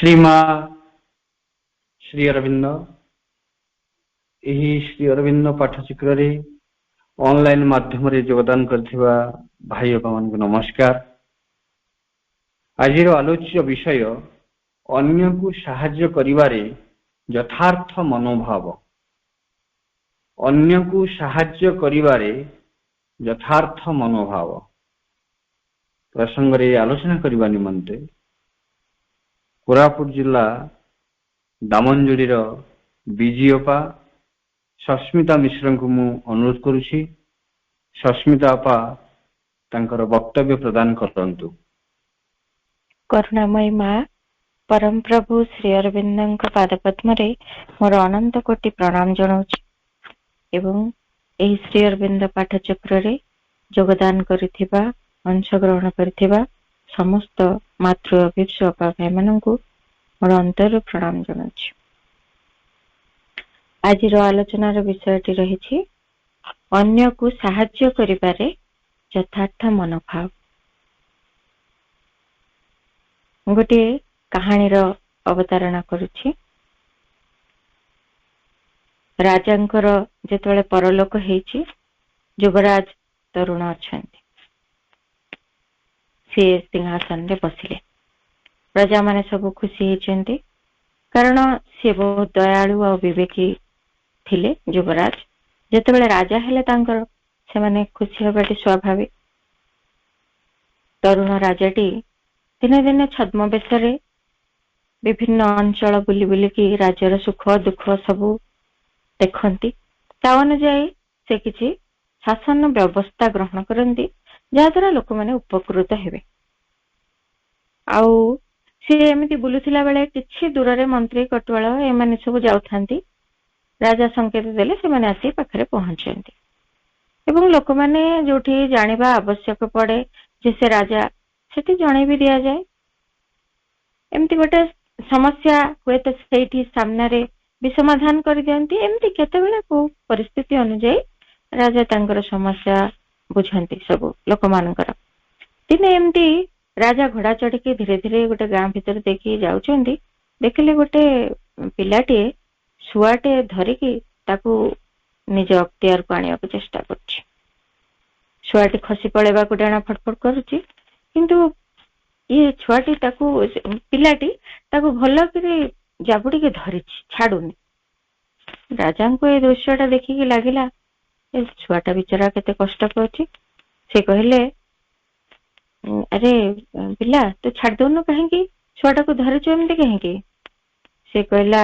श्रीमा Shri Arvind Shri Arvind पाठचक्र online माध्यम योगदान करथिबा भाई मान को नमस्कार। आज आलोच्य विषय अन्य को साहाय्य करिवारे यथार्थ मनोभाव। अन्य को साहाय्य करिवारे यथार्थ मनोभाव प्रसंग रे आलोचना करबा निमंते कोरापुट जिला दामनजोड़ी बीजीओपा सस्मिता मिश्र को मु अनुरोध करुछि। सस्मिता अपा तांकर वक्तव्य प्रदान करंतु। करुणामयी माँ परम प्रभु श्री अरविंद पादपद्म मोर अनंत कोटि प्रणाम जनाऊँ एवं एही श्री अरविंद पाठचक्र रे योगदान करिथिबा अंशग्रहण करिथिबा समस्त मातृ अभिप्स अपा भाई माननकु मोर अंतर प्रणाम जनाऊँ। आज आलोचनार विषयटी रही अन्य को साहाय्य करिबारे यथार्थ मनोभाव। गोटे कहानी अवतारणा करुछि। राजांकर जेतेबेले परलोक हेछि युवराज तरुण अछंती से सिंहासन रे बसिले। प्रजा माने सब खुशी हेचंती कारण से बहुत दयालु और विवेकी थिले। युवराज जेतेबेले राजा हेले तांकर से माने खुशी होबाटी स्वाभाविक। तरुण राजाटी दिने दिने छद्म बेशरे विभिन्न अंचल बुली बुली की राज्यर सुख दुख सबू देखती। ता अनुजाई से किछि शासन व्यवस्था ग्रहण करती जहाद्वारा लोक मैंने उपकृत हेबे। आउ सी एमती बुलुथिला बेले किछि दूर रे मंत्री कटुआल एमाने सब जाउथांती। राजा संकेत देले से माने आसी पाखरे पहुंचंती एवं लोक माने जोठी जानिबा आवश्यक पड़े जे से राजा सेठी जणे भी दिया जाए। एमती गोटे समस्या हुए तो सेठी सामने रे भी समाधान कर दियंती। एमती केतेबेले को परिस्थिति अनुसार राजा तांकर समस्या बुझंती सब लोक मानकर। दिने एमती राजा घोड़ा चढ़ी के धीरे धीरे गोटे गाँ भीतर देखी जाउचंदी। देखिले गोटे पिलाटे शुआटे धरिकी ताकू निज अख्तियार को आनिया को चेष्टा करछि। शुआटी खसी पड़ेबा को डाना फटफट करुछि किंतु ये छुआटी ताकू पिलाटी ताकू भल करे जाबुड़ी के धरिछि छाडुनी। राजा को ये दृश्यटा देखिकी लागिला ए छुआटा बिचारा केते कष्ट पाउछि। से कहले अरे पिला तू छाड़ दउनु कहीं छुआटा को धरिछु एमती कहीं। से कहला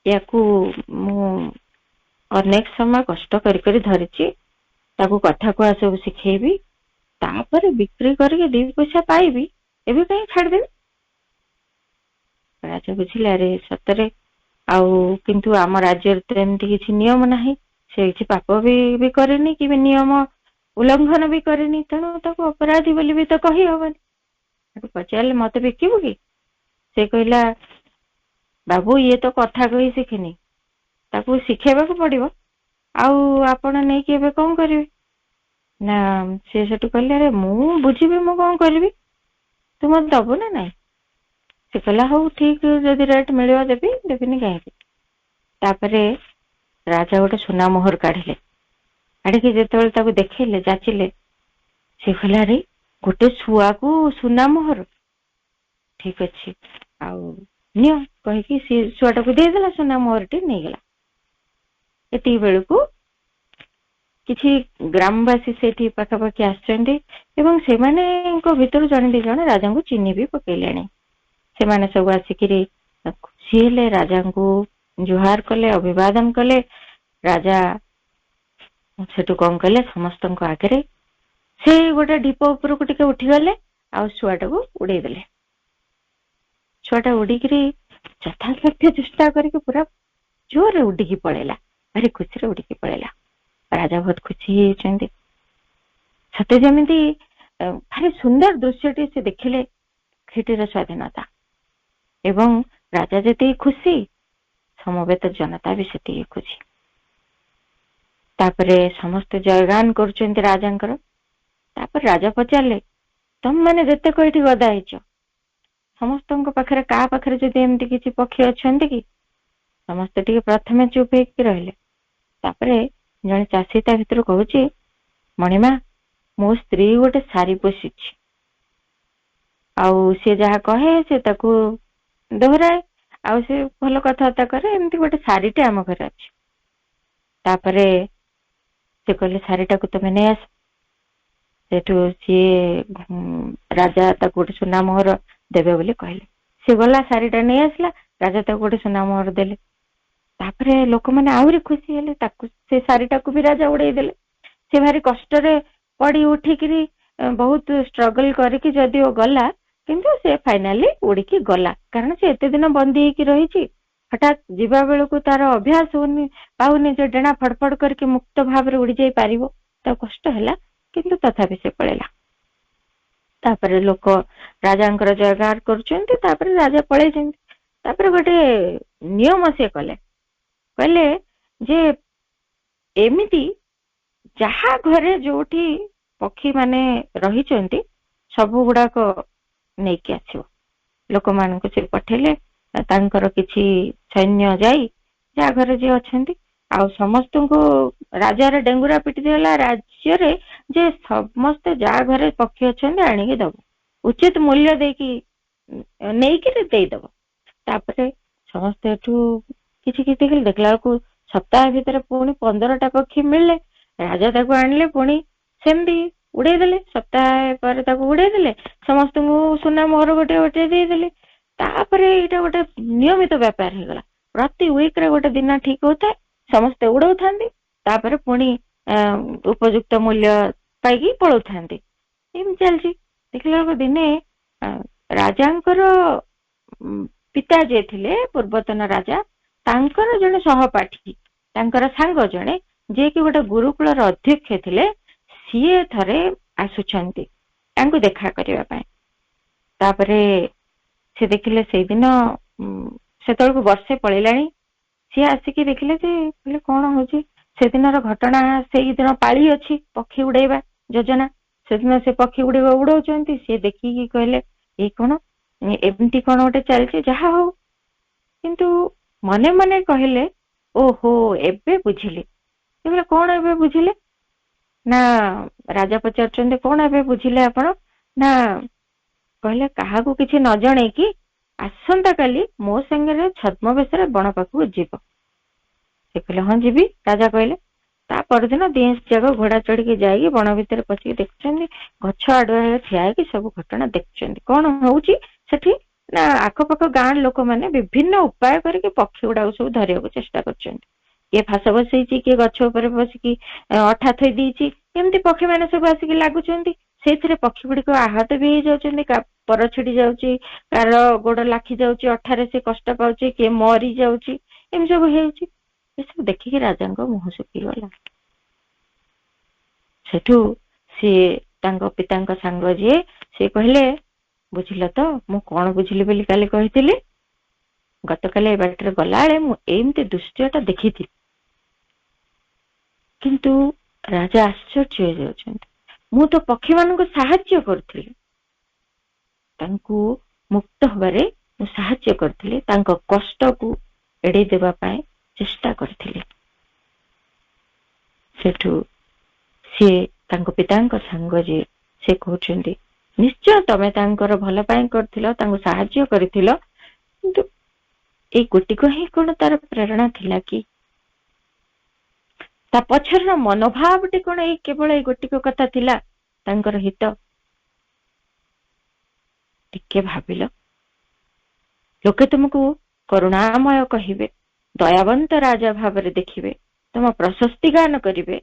याकू मु अनेक समय कष्ट करी धरिछि ताकू कथा को सब शिखेबी तापर बिक्री करके 2 पैसा पाइबी एबे कहीं छाड़ देबी। राजा बुझिला रे सतरे आउ किंतु आम राज्य तो एमती किछि नियम नाही। से किछि पाप भी करेनी कि नियम उल्लंघन भी करेनी तेणु ताकू अपराधी बोली भी तो कही हबनी। पचारे मत बिकिबू कि? से कहला बाबू ये तो कथा कही शिखिनी ताकू शिखेबा को पड़िबो आउ आपण नै कि एबे कोन करिवे ना। से सेटु कहले अरे मु बुझिबे मु कोन करबी तू मत दबो ना नहीं। से कहला हो ठीक जदि रेट मिलियो देबी देबिनी कहीं। तापरे राजा गोटे सुना मोहर काढिले। आड़िके जेतेबेले ताकू देखिले जाचिले से कहला रे गोटे छुआ को सुना मोहर ठीक अछि आउ नियो कहि सी छुआटा को देदेला सुना मोहरटी नहीं गला। एती बेलू किछि ग्रामवासी सेठी पाखापाखि आसचंदी एवं से माने को भीतर जने 2 जण राजा को चिन्ह भी पकेलेनी। से माने सब आसिकिरी खुशी हेले राजा को जुहार कले अभिवादन कले। राजा सेठु कौन कले समस्त आगे से गोटे ढीप ऊपर को टिके उठी गले आ छुआटा को उड़े देले। छुआटा उड़ीकी यथाशक्ति चेष्टा करके पूरा जोर उड़ीकी पड़ेला। भारी खुशी उड़ीकी पड़ेला। राजा बहुत खुशी होती सत्य जमीती भारी सुंदर दृश्यटी से देखिले खेटीर स्वाधीनता एवं राजा जति खुशी समवेत जनता भी सेती खुशी। तापरे समस्त जयगान करुचंती राजांकर। तापर राजा पचारे तुम मैंने जिते कईठी गदा हेच ସମସ୍ତଙ୍କ ପାଖରେ କାହା ପାଖରେ ଯଦି ଏମିତି କିଛି ପକ୍ଷୀ ଅଛନ୍ତି କି? ସମସ୍ତେ ଟିକେ ପ୍ରଥମେ ଚୁପ ହେଇକି ରହିଲେ। ତାପରେ ଜଣେ ଚାଷୀ ତା ଭିତରୁ କହୁଛି, ମଣିମା, ମୋ ସ୍ତ୍ରୀ ଗୋଟେ ଶାରୀ ପୋଷିଛି, ଆଉ ସେ ଯାହା କହେ ସେ ତାକୁ ଦୋହରାଏ, ଆଉ ସେ ଭଲ କଥାବାର୍ତ୍ତା କରେ, ଏମିତି ଗୋଟେ ଶାରୀଟେ ଆମ ଘରେ ଅଛି। ତାପରେ ସେ କହିଲେ, ଶାରୀଟାକୁ ତମେ ନେଇ ଆସ। ସେଠୁ ସିଏ ରାଜା ତାକୁ ଗୋଟେ ସୁନା ମୋହର ଦେବେ ବୋଲି କହିଲେ। ସେ ଗଲା, ଶାରୀଟା ନେଇ ଆସିଲା, ରାଜା ତାକୁ ଗୋଟେ ସୁନା ମୋହର ଦେଲେ। ତାପରେ ଲୋକମାନେ ଆହୁରି ଖୁସି ହେଲେ, ତାକୁ ସେ ଶାରୀଟାକୁ ବି ରାଜା ଉଡେଇ ଦେଲେ। ସେ ଭାରି କଷ୍ଟରେ ପଡି ଉଠିକିରି ବହୁତ ଷ୍ଟ୍ରଗଲ କରିକି ଯଦିଓ ଗଲା, କିନ୍ତୁ ସେ ଫାଇନାଲି ଉଡିକି ଗଲା। କାରଣ ସେ ଏତେ ଦିନ ବନ୍ଦୀ ହେଇକି ରହିଛି, ହଠାତ୍ ଯିବା ବେଳକୁ ତାର ଅଭ୍ୟାସ ପାଉନି ଯେ ଡେଣା ଫଡଫଡ କରିକି ମୁକ୍ତ ଭାବରେ ଉଡି ଯାଇ ପାରିବ। ତାକୁ କଷ୍ଟ ହେଲା, କିନ୍ତୁ ତଥାପି ସେ ପଳେଇଲା। ତାପରେ ଲୋକ ରାଜାଙ୍କର ଜୟଗାର କରୁଛନ୍ତି, ତାପରେ ରାଜା ପଳେଇଛନ୍ତି। ତାପରେ ଗୋଟେ ନିୟମ ସେ କଲେ, କହିଲେ ଯେ ଏମିତି ଯାହା ଘରେ ଯୋଉଠି ପକ୍ଷୀ ମାନେ ରହିଛନ୍ତି ସବୁ ଗୁଡାକ ନେଇକି ଆସିବ। ଲୋକମାନଙ୍କୁ ସେ ପଠେଇଲେ, ତାଙ୍କର କିଛି ସୈନ୍ୟ ଯାଇ ଯାହା ଘରେ ଯିଏ ଅଛନ୍ତି, ଆଉ ସମସ୍ତଙ୍କୁ ରାଜାର ଡେଙ୍ଗୁରା ପିଟି ଦେଲା ରାଜ୍ୟରେ ଯେ ସମସ୍ତେ ଯାହା ଘରେ ପକ୍ଷୀ ଅଛନ୍ତି ଆଣିକି ଦବ, ଉଚିତ ମୂଲ୍ୟ ଦେଇକି ନେଇକି ଦେଇଦବ। ତାପରେ ସମସ୍ତେ ଏଠୁ କିଛି କିଛି ଦେଖିଲା ବେଳକୁ ସପ୍ତାହ ଭିତରେ ପୁଣି 15ଟା ପକ୍ଷୀ ମିଳିଲେ। ରାଜା ତାକୁ ଆଣିଲେ, ପୁଣି ସେମିତି ଉଡେଇ ଦେଲେ। ସପ୍ତାହ ପରେ ତାକୁ ଉଡେଇ ଦେଲେ, ସମସ୍ତଙ୍କୁ ସୁନା ମୋହର ଗୋଟେ ଗୋଟେ ଦେଇଦେଲେ। ତାପରେ ଏଇଟା ଗୋଟେ ନିୟମିତ ବ୍ୟାପାର ହେଇଗଲା। ପ୍ରତି ୱିକରେ ଗୋଟେ ଦିନ ଠିକ ହଉଥାଏ, ସମସ୍ତେ ଉଡଉଥାନ୍ତି, ତାପରେ ପୁଣି ଉପଯୁକ୍ତ ମୂଲ୍ୟ ପାଇକି ପଳଉଥାନ୍ତି। ଏମିତି ଚାଲିଛି। ଦେଖିଲା ବେଳକୁ ଦିନେ ରାଜାଙ୍କର ପିତା ଯିଏ ଥିଲେ, ପୂର୍ବତନ ରାଜା, ତାଙ୍କର ଜଣେ ସହପାଠୀ, ତାଙ୍କର ସାଙ୍ଗ ଜଣେ, ଯିଏକି ଗୋଟେ ଗୁରୁକୁଳର ଅଧ୍ୟକ୍ଷ ଥିଲେ, ସିଏ ଥରେ ଆସୁଛନ୍ତି ତାଙ୍କୁ ଦେଖା କରିବା ପାଇଁ। ତାପରେ ସେ ଦେଖିଲେ ସେଇଦିନ ସେତେବେଳକୁ ବର୍ଷେ ପଳେଇଲାଣି। ସିଏ ଆସିକି ଦେଖିଲେ ଯେ କହିଲେ କଣ ହଉଛି, ସେଦିନର ଘଟଣା, ସେଇଦିନ ପାଳି ଅଛି ପକ୍ଷୀ ଉଡେଇବା ଯୋଜନା, ସେଦିନ ସେ ପକ୍ଷୀ ଗୁଡିକ ଉଡଉଛନ୍ତି। ସିଏ ଦେଖିକି କହିଲେ ଏଇ କଣ, ଏମିତି କଣ ଗୋଟେ ଚାଲିଛି, ଯାହା ହଉ। କିନ୍ତୁ ମନେ ମନେ କହିଲେ, ଓହୋ ଏବେ ବୁଝିଲି। କହିଲେ କଣ ଏବେ ବୁଝିଲେ? ନା ରାଜା ପଚାରୁଛନ୍ତି, କଣ ଏବେ ବୁଝିଲେ ଆପଣ? ନା କହିଲେ, କାହାକୁ କିଛି ନ ଜଣେଇକି ଆସନ୍ତା କାଲି ମୋ ସାଙ୍ଗରେ ଛଦ୍ମବେଶରେ ବଣ ପାଖକୁ ଯିବ। ସେ କହିଲେ ହଁ ଯିବି, ରାଜା କହିଲେ। ତା ପରଦିନ ଦିନ ଯାକ ଘୋଡା ଚଢିକି ଯାଇକି ବଣ ଭିତରେ ପଶିକି ଦେଖୁଛନ୍ତି, ଗଛ ଆଡୁଆ ଠିଆ ହେଇକି ସବୁ ଘଟଣା ଦେଖୁଛନ୍ତି। କଣ ହଉଛି ସେଠି ନା ଆଖପାଖ ଗାଁ ଲୋକମାନେ ବିଭିନ୍ନ ଉପାୟ କରିକି ପକ୍ଷୀ ଗୁଡାକୁ ସବୁ ଧରିବାକୁ ଚେଷ୍ଟା କରୁଛନ୍ତି। କିଏ ଫାସ ବସେଇଛି, କିଏ ଗଛ ଉପରେ ବସିକି ଅଠା ଥୋଇ ଦେଇଛି, ଏମିତି ପକ୍ଷୀ ମାନେ ସବୁ ଆସିକି ଲାଗୁଛନ୍ତି। ସେଇଥିରେ ପକ୍ଷୀ ଗୁଡିକ ଆହତ ବି ହେଇଯାଉଛନ୍ତି, ପର ଛିଡି ଯାଉଛି, କାର ଗୋଡ ଲାଖି ଯାଉଛି, ଅଠାରେ ସେ କଷ୍ଟ ପାଉଛି, କିଏ ମରି ଯାଉଛି, ଏମିତି ସବୁ ହେଉଛି। ଏସବୁ ଦେଖିକି ରାଜାଙ୍କ ମୁହଁ ଶୁଖିଗଲା। ସେଠୁ ସିଏ ତାଙ୍କ ପିତାଙ୍କ ସାଙ୍ଗ ଯିଏ, ସିଏ କହିଲେ, ବୁଝିଲ ତ ମୁଁ କଣ ବୁଝିଲି ବୋଲି କାଲି କହିଥିଲି? ଗତକାଲି ଏ ବାଟରେ ଗଲାବେଳେ ମୁଁ ଏମିତି ଦୃଶ୍ୟଟା ଦେଖିଥିଲି। କିନ୍ତୁ ରାଜା ଆଶ୍ଚର୍ଯ୍ୟ ହେଇଯାଉଛନ୍ତି, ମୁଁ ତ ପକ୍ଷୀ ମାନଙ୍କୁ ସାହାଯ୍ୟ କରୁଥିଲି, ତାଙ୍କୁ ମୁକ୍ତ ହବାରେ ମୁଁ ସାହାଯ୍ୟ କରିଥିଲି, ତାଙ୍କ କଷ୍ଟକୁ ଏଡେଇ ଦେବା ପାଇଁ ଚେଷ୍ଟା କରିଥିଲି। ସେଠୁ ସିଏ ତାଙ୍କ ପିତାଙ୍କ ସାଙ୍ଗ ଯିଏ, ସେ କହୁଛନ୍ତି, ନିଶ୍ଚୟ ତମେ ତାଙ୍କର ଭଲ ପାଇଁ କରିଥିଲ, ତାଙ୍କୁ ସାହାଯ୍ୟ କରିଥିଲ, କିନ୍ତୁ ଏଇ ଗୋଟିକ ହିଁ କଣ ତାର ପ୍ରେରଣା ଥିଲା କି? ତା ପଛର ମନୋଭାବଟି କଣ ଏଇ କେବଳ ଏଇ ଗୋଟିକ କଥା ଥିଲା, ତାଙ୍କର ହିତ? ଟିକେ ଭାବିଲ। ଲୋକେ ତୁମକୁ କରୁଣାମୟ କହିବେ, ଦୟାବନ୍ତ ରାଜା ଭାବରେ ଦେଖିବେ, ତୁମ ପ୍ରଶସ୍ତି ଗାନ କରିବେ,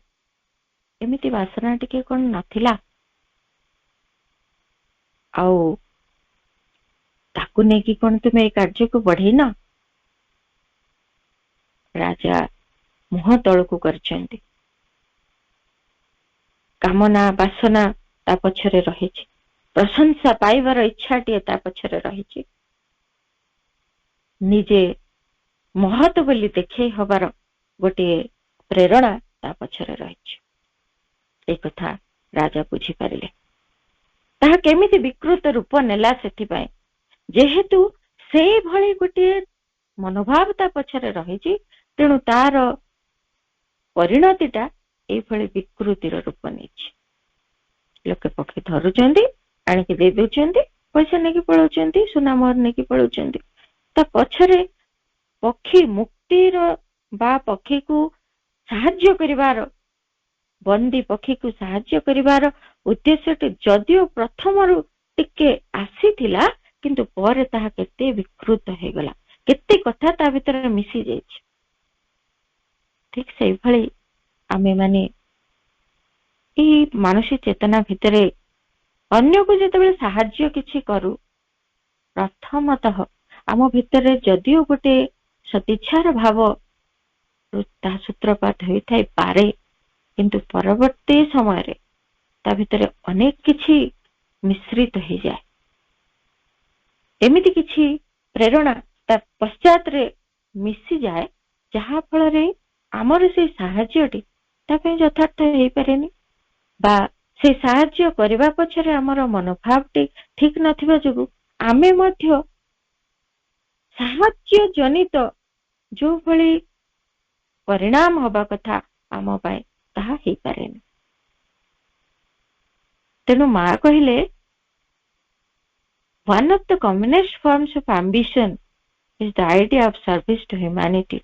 ଏମିତି ବାସନା ଟିକେ କଣ ନଥିଲା? ଆଉ ତାକୁ ନେଇକି କଣ ତୁମେ ଏଇ କାର୍ଯ୍ୟକୁ ବଢେଇନ? ରାଜା ମୁହଁ ତଳକୁ କରିଛନ୍ତି। କାମନା ବାସନା ତା ପଛରେ ରହିଛି, ପ୍ରଶଂସା ପାଇବାର ଇଚ୍ଛାଟିଏ ତା ପଛରେ ରହିଛି, ନିଜେ ମହତ ବୋଲି ଦେଖେଇ ହବାର ଗୋଟିଏ ପ୍ରେରଣା ତା ପଛରେ ରହିଛି। এই କଥା ରାଜା ବୁଝିପାରିଲେ। ତାହା କେମିତି ବିକୃତ ରୂପ ନେଲା ସେଥିପାଇଁ ଯେହେତୁ ସେଇଭଳି ଗୋଟିଏ ମନୋଭାବ ତା ପଛରେ ରହିଛି, ତେଣୁ ତାର ପରିଣତିଟା ଏଇଭଳି ବିକୃତିର ରୂପ ନେଇଛି। ଲୋକେ ପକ୍ଷୀ ଧରୁଛନ୍ତି, ଆଣିକି ଦେଇ ଦଉଛନ୍ତି, ପଇସା ନେଇକି ପଳାଉଛନ୍ତି, ସୁନା ମୋହର ନେଇକି ପଳାଉଛନ୍ତି। ତା ପଛରେ ପକ୍ଷୀ ମୁକ୍ତିର ବା ପକ୍ଷୀକୁ ସାହାଯ୍ୟ କରିବାର, ବନ୍ଦୀ ପକ୍ଷୀକୁ ସାହାଯ୍ୟ କରିବାର ଉଦ୍ଦେଶ୍ୟଟି ଯଦିଓ ପ୍ରଥମରୁ ଟିକେ ଆସିଥିଲା, କିନ୍ତୁ ପରେ ତାହା କେତେ ବିକୃତ ହେଇଗଲା, କେତେ କଥା ତା ଭିତରେ ମିଶି ଯାଇଛି। ଠିକ ସେଇଭଳି ଆମେମାନେ ଏଇ ମାନସିକ ଚେତନା ଭିତରେ ଅନ୍ୟକୁ ଯେତେବେଳେ ସାହାଯ୍ୟ କିଛି କରୁ, ପ୍ରଥମତଃ ଆମ ଭିତରେ ଯଦିଓ ଗୋଟେ ସଦିଚ୍ଛାର ଭାବ ତାହା ସୂତ୍ରପାତ ହୋଇଥାଇପାରେ, କିନ୍ତୁ ପରବର୍ତ୍ତୀ ସମୟରେ ତା ଭିତରେ ଅନେକ କିଛି ମିଶ୍ରିତ ହେଇଯାଏ। ଏମିତି କିଛି ପ୍ରେରଣା ତା ପଶ୍ଚାତରେ ମିଶିଯାଏ, ଯାହା ଫଳରେ ଆମର ସେଇ ସାହାଯ୍ୟଟି ତା ପାଇଁ ଯଥାର୍ଥ ହେଇପାରେନି, ବା ସେ ସାହାଯ୍ୟ କରିବା ପଛରେ ଆମର ମନୋଭାବଟି ଠିକ ନଥିବା ଯୋଗୁଁ ଆମେ ମଧ୍ୟ ସାହାଯ୍ୟ ଜନିତ ଯୋଉ ଭଳି ପରିଣାମ ହବା କଥା ଆମ ପାଇଁ ତାହା ହେଇପାରେନି। ତେଣୁ ମା କହିଲେ, one of the commonest forms of ambition is the idea of service to humanity.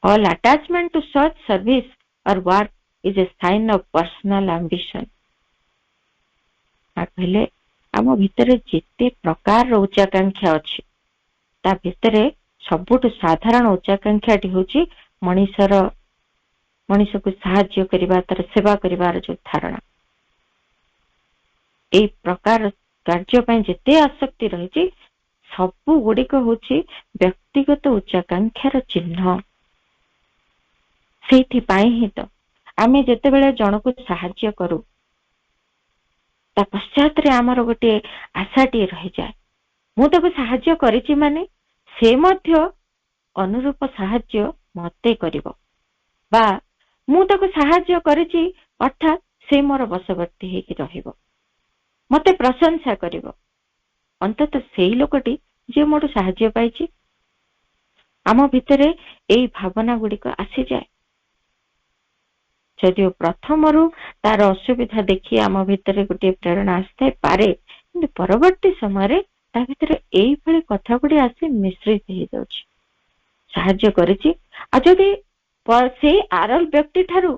All attachment to such service or work is a sign of personal ambition. କହିଲେ ଆମ ଭିତରେ ଯେତେ ପ୍ରକାରର ଉଚ୍ଚାକାଂକ୍ଷା ଅଛି, ତା ଭିତରେ ସବୁଠୁ ସାଧାରଣ ଉଚ୍ଚାକାଂକ୍ଷାଟି ହେଉଛି ମଣିଷକୁ ସାହାଯ୍ୟ କରିବା, ତାର ସେବା କରିବାର ଯୋଉ ଧାରଣା। ଏଇ ପ୍ରକାର କାର୍ଯ୍ୟ ପାଇଁ ଯେତେ ଆସକ୍ତି ରହିଛି, ସବୁ ଗୁଡିକ ହେଉଛି ବ୍ୟକ୍ତିଗତ ଉଚ୍ଚାକାଂକ୍ଷାର ଚିହ୍ନ। ସେଇଥିପାଇଁ ହିଁ ତ ଆମେ ଯେତେବେଳେ ଜଣକୁ ସାହାଯ୍ୟ କରୁ, ତା ପଶ୍ଚାତରେ ଆମର ଗୋଟିଏ ଆଶାଟିଏ ରହିଯାଏ, ମୁଁ ତାକୁ ସାହାଯ୍ୟ କରିଛି ମାନେ ସେ ମଧ୍ୟ ଅନୁରୂପ ସାହାଯ୍ୟ ମତେ କରିବ, ବା ମୁଁ ତାକୁ ସାହାଯ୍ୟ କରିଛି ଅର୍ଥାତ୍ ସେ ମୋର ବଶବର୍ତ୍ତୀ ହେଇକି ରହିବ, ମତେ ପ୍ରଶଂସା କରିବ। ଅନ୍ତତଃ ସେଇ ଲୋକଟି ଯିଏ ମୋଠୁ ସାହାଯ୍ୟ ପାଇଛି। ଆମ ଭିତରେ ଏଇ ଭାବନା ଗୁଡିକ ଆସିଯାଏ। ଯଦିଓ ପ୍ରଥମରୁ ତାର ଅସୁବିଧା ଦେଖି ଆମ ଭିତରେ ଗୋଟିଏ ପ୍ରେରଣା ଆସିଥାଇପାରେ, କିନ୍ତୁ ପରବର୍ତ୍ତୀ ସମୟରେ ତା ଭିତରେ ଏଇଭଳି କଥା ଗୁଡି ଆସି ମିଶ୍ରିତ ହେଇଯାଉଛି। ସାହାଯ୍ୟ କରିଛି, ଆଉ ଯଦି ସେଇ ଆର ବ୍ୟକ୍ତି ଠାରୁ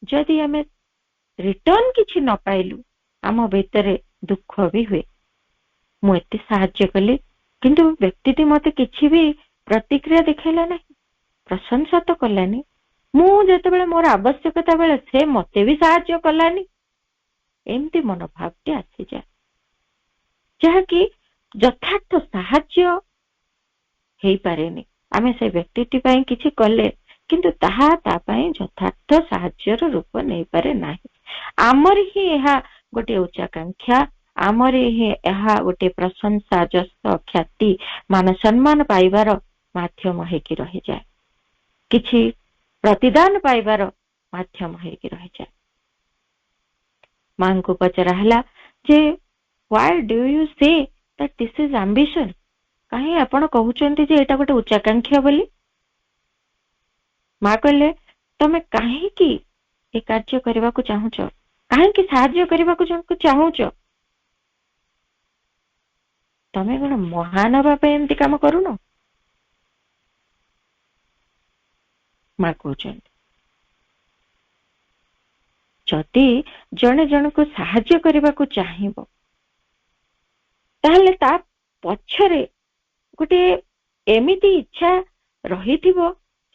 ଯଦି ଆମେ ରିଟର୍ନ କିଛି ନ ପାଇଲୁ, ଆମ ଭିତରେ ଦୁଃଖ ବି ହୁଏ। ମୁଁ ଏତେ ସାହାଯ୍ୟ କଲି, କିନ୍ତୁ ବ୍ୟକ୍ତିଟି ମତେ କିଛି ବି ପ୍ରତିକ୍ରିୟା ଦେଖେଇଲା ନାହିଁ, ପ୍ରଶଂସା ତ କଲାନି। ମୁଁ ଯେତେବେଳେ ମୋର ଆବଶ୍ୟକତା ବେଳେ ସେ ମତେ ବି ସାହାଯ୍ୟ କଲାନି। ଏମିତି ମନୋଭାବଟି ଆସିଯାଏ, ଯାହାକି ଯଥାର୍ଥ ସାହାଯ୍ୟ ହେଇପାରେନି। ଆମେ ସେ ବ୍ୟକ୍ତିଟି ପାଇଁ କିଛି କଲେ, କିନ୍ତୁ ତାହା ତା ପାଇଁ ଯଥାର୍ଥ ସାହାଯ୍ୟର ରୂପ ନେଇପାରେ ନାହିଁ। ଆମରି ହିଁ ଏହା ଗୋଟିଏ ଉଚ୍ଚାକାଂକ୍ଷା, ଆମରି ହିଁ ଏହା ଗୋଟିଏ ପ୍ରଶଂସା, ଯଶ, ଖ୍ୟାତି, ମାନ ସମ୍ମାନ ପାଇବାର ମାଧ୍ୟମ ହେଇକି ରହିଯାଏ, କିଛି ପ୍ରତିଦାନ ପାଇବାର ମାଧ୍ୟମ ହେଇକି ରହିଯାଏ। ମାଙ୍କୁ ପଚରା ହେଲା ଯେ why do you say that this is ambition? କାହିଁ ଆପଣ କହୁଛନ୍ତି ଯେ ଏଇଟା ଗୋଟେ ଉଚ୍ଚାକାଂକ୍ଷା ବୋଲି? ମା କହିଲେ, ତମେ କାହିଁକି ଏ କାର୍ଯ୍ୟ କରିବାକୁ ଚାହୁଁଛ, କାହିଁକି ସାହାଯ୍ୟ କରିବାକୁ ଚାହୁଁଛ? ତମେ କଣ ମହାନ ହବା ପାଇଁ ଏମିତି କାମ କରୁନ? ମା କହୁଛନ୍ତି, ଯଦି ଜଣେ ଜଣକୁ ସାହାଯ୍ୟ କରିବାକୁ ଚାହିଁବ, ତାହେଲେ ତା ପଛରେ ଗୋଟେ ଏମିତି ଇଚ୍ଛା ରହିଥିବ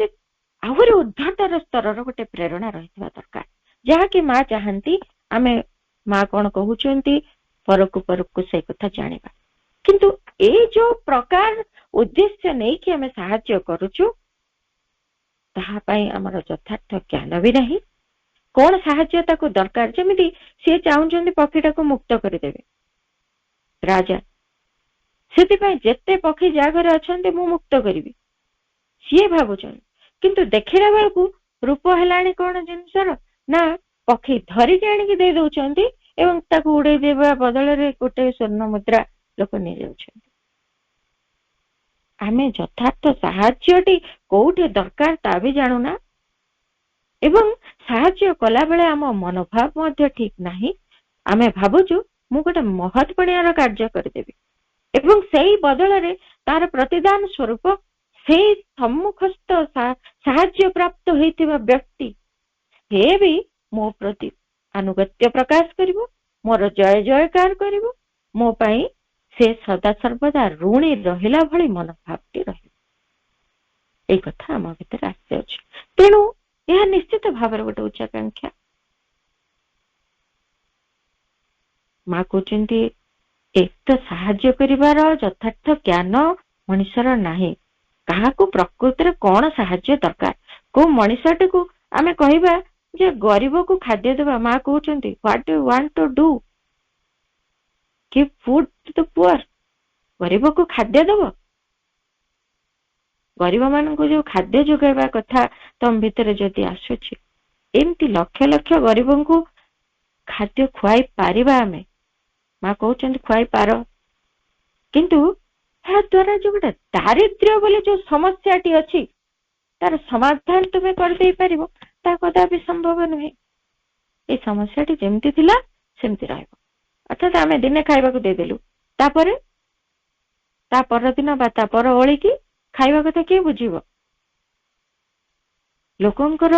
ଯେ ଆହୁରି ଉଦ୍ଧତର ସ୍ତରର ଗୋଟେ ପ୍ରେରଣା ରହିଥିବା ଦରକାର, ଯାହାକି ମା ଚାହାନ୍ତି ଆମେ, ମା କଣ କହୁଛନ୍ତି, ପରକୁ ସେ କଥା ଜାଣିବା। କିନ୍ତୁ ଏଇ ଯୋଉ ପ୍ରକାର ଉଦ୍ଦେଶ୍ୟ ନେଇକି ଆମେ ସାହାଯ୍ୟ କରୁଛୁ, ତାହା ପାଇଁ ଆମର ଯଥାର୍ଥ ଜ୍ଞାନ ବି ନାହିଁ। କଣ ସାହାଯ୍ୟ ତାକୁ ଦରକାର? ଯେମିତି ସିଏ ଚାହୁଁଛନ୍ତି ପକ୍ଷୀଟାକୁ ମୁକ୍ତ କରିଦେବେ ରାଜା, ସେଥିପାଇଁ ଯେତେ ପକ୍ଷୀ ଯାହା ଘରେ ଅଛନ୍ତି ମୁଁ ମୁକ୍ତ କରିବି ସିଏ ଭାବୁଛନ୍ତି, କିନ୍ତୁ ଦେଖିଲା ବେଳକୁ ରୂପ ହେଲାଣି କଣ ଜିନିଷର, ନା ପକ୍ଷୀ ଧରିକି ଆଣିକି ଦେଇ ଦଉଛନ୍ତି, ଏବଂ ତାକୁ ଉଡେଇ ଦେବା ବଦଳରେ ଗୋଟେ ସ୍ୱର୍ଣ୍ଣ ମୁଦ୍ରା ଲୋକ ନେଇଯାଉଛନ୍ତି। ଆମେ ଯଥାର୍ଥ ସାହାଯ୍ୟଟି କୋଉଠି ଦରକାର ତା ବି ଜାଣୁନା ଏବଂ ସାହାଯ୍ୟ କଲା ବେଳେ ଆମ ମନୋଭାବ ମଧ୍ୟ ଠିକ ନାହିଁ। ଆମେ ଭାବୁଛୁ ମୁଁ ଗୋଟେ ମହତ୍ ପୁଣ୍ୟର କାର୍ଯ୍ୟ କରିଦେବି ଏବଂ ସେଇ ବଦଳରେ ତାର ପ୍ରତିଦାନ ସ୍ୱରୂପ ସେଇ ସମ୍ମୁଖସ୍ଥ ସାହାଯ୍ୟ ପ୍ରାପ୍ତ ହେଇଥିବା ବ୍ୟକ୍ତି ସେ ବି ମୋ ପ୍ରତି ଆନୁଗତ୍ୟ ପ୍ରକାଶ କରିବ, ମୋର ଜୟ ଜୟକାର କରିବ, ମୋ ପାଇଁ ସେ ସଦା ସର୍ବଦା ଋଣୀ ରହିଲା ଭଳି ମନୋଭାବଟି ରହିବ। ଏଇ କଥା ଆମ ଭିତରେ ଆସିଯାଉଛି। ତେଣୁ ଏହା ନିଶ୍ଚିତ ଭାବରେ ଗୋଟେ ଉଚ୍ଚାକାଂକ୍ଷା। ମା କହୁଛନ୍ତି ଏକ ତ ସାହାଯ୍ୟ କରିବାର ଯଥାର୍ଥ ଜ୍ଞାନ ମଣିଷର ନାହିଁ। କାହାକୁ ପ୍ରକୃତରେ କଣ ସାହାଯ୍ୟ ଦରକାର? କୋଉ ମଣିଷଟିକୁ ଆମେ କହିବା ଯେ ଗରିବକୁ ଖାଦ୍ୟ ଦେବା, ମା କହୁଛନ୍ତି what you want to do, give food to the poor. ଗରିବକୁ ଖାଦ୍ୟ ଦବ? ଗରିବ ମାନଙ୍କୁ ଯୋଉ ଖାଦ୍ୟ ଯୋଗାଇବା କଥା ତମ ଭିତରେ ଯଦି ଆସୁଛି, ଏମିତି ଲକ୍ଷ ଲକ୍ଷ ଗରିବଙ୍କୁ ଖାଦ୍ୟ ଖୁଆଇ ପାରିବା ଆମେ? ମା କହୁଛନ୍ତି ଖୁଆଇ ପାର, କିନ୍ତୁ ଏହା ଦ୍ଵାରା ଯୋଉ ଗୋଟେ ଦାରିଦ୍ର୍ୟ ବୋଲି ଯୋଉ ସମସ୍ୟାଟି ଅଛି ତାର ସମାଧାନ ତୁମେ କରିଦେଇ ପାରିବ, ତା କଦାପି ସମ୍ଭବ ନୁହେଁ। ଏଇ ସମସ୍ୟାଟି ଯେମିତି ଥିଲା ସେମିତି ରହିବ। ଅର୍ଥାତ୍ ଆମେ ଦିନେ ଖାଇବାକୁ ଦେଇଦେଲୁ, ତାପରେ ତା ପରଦିନ ବା ତା ପର ଓଳିକି ଖାଇବା କଥା କିଏ ବୁଝିବ? ଲୋକଙ୍କର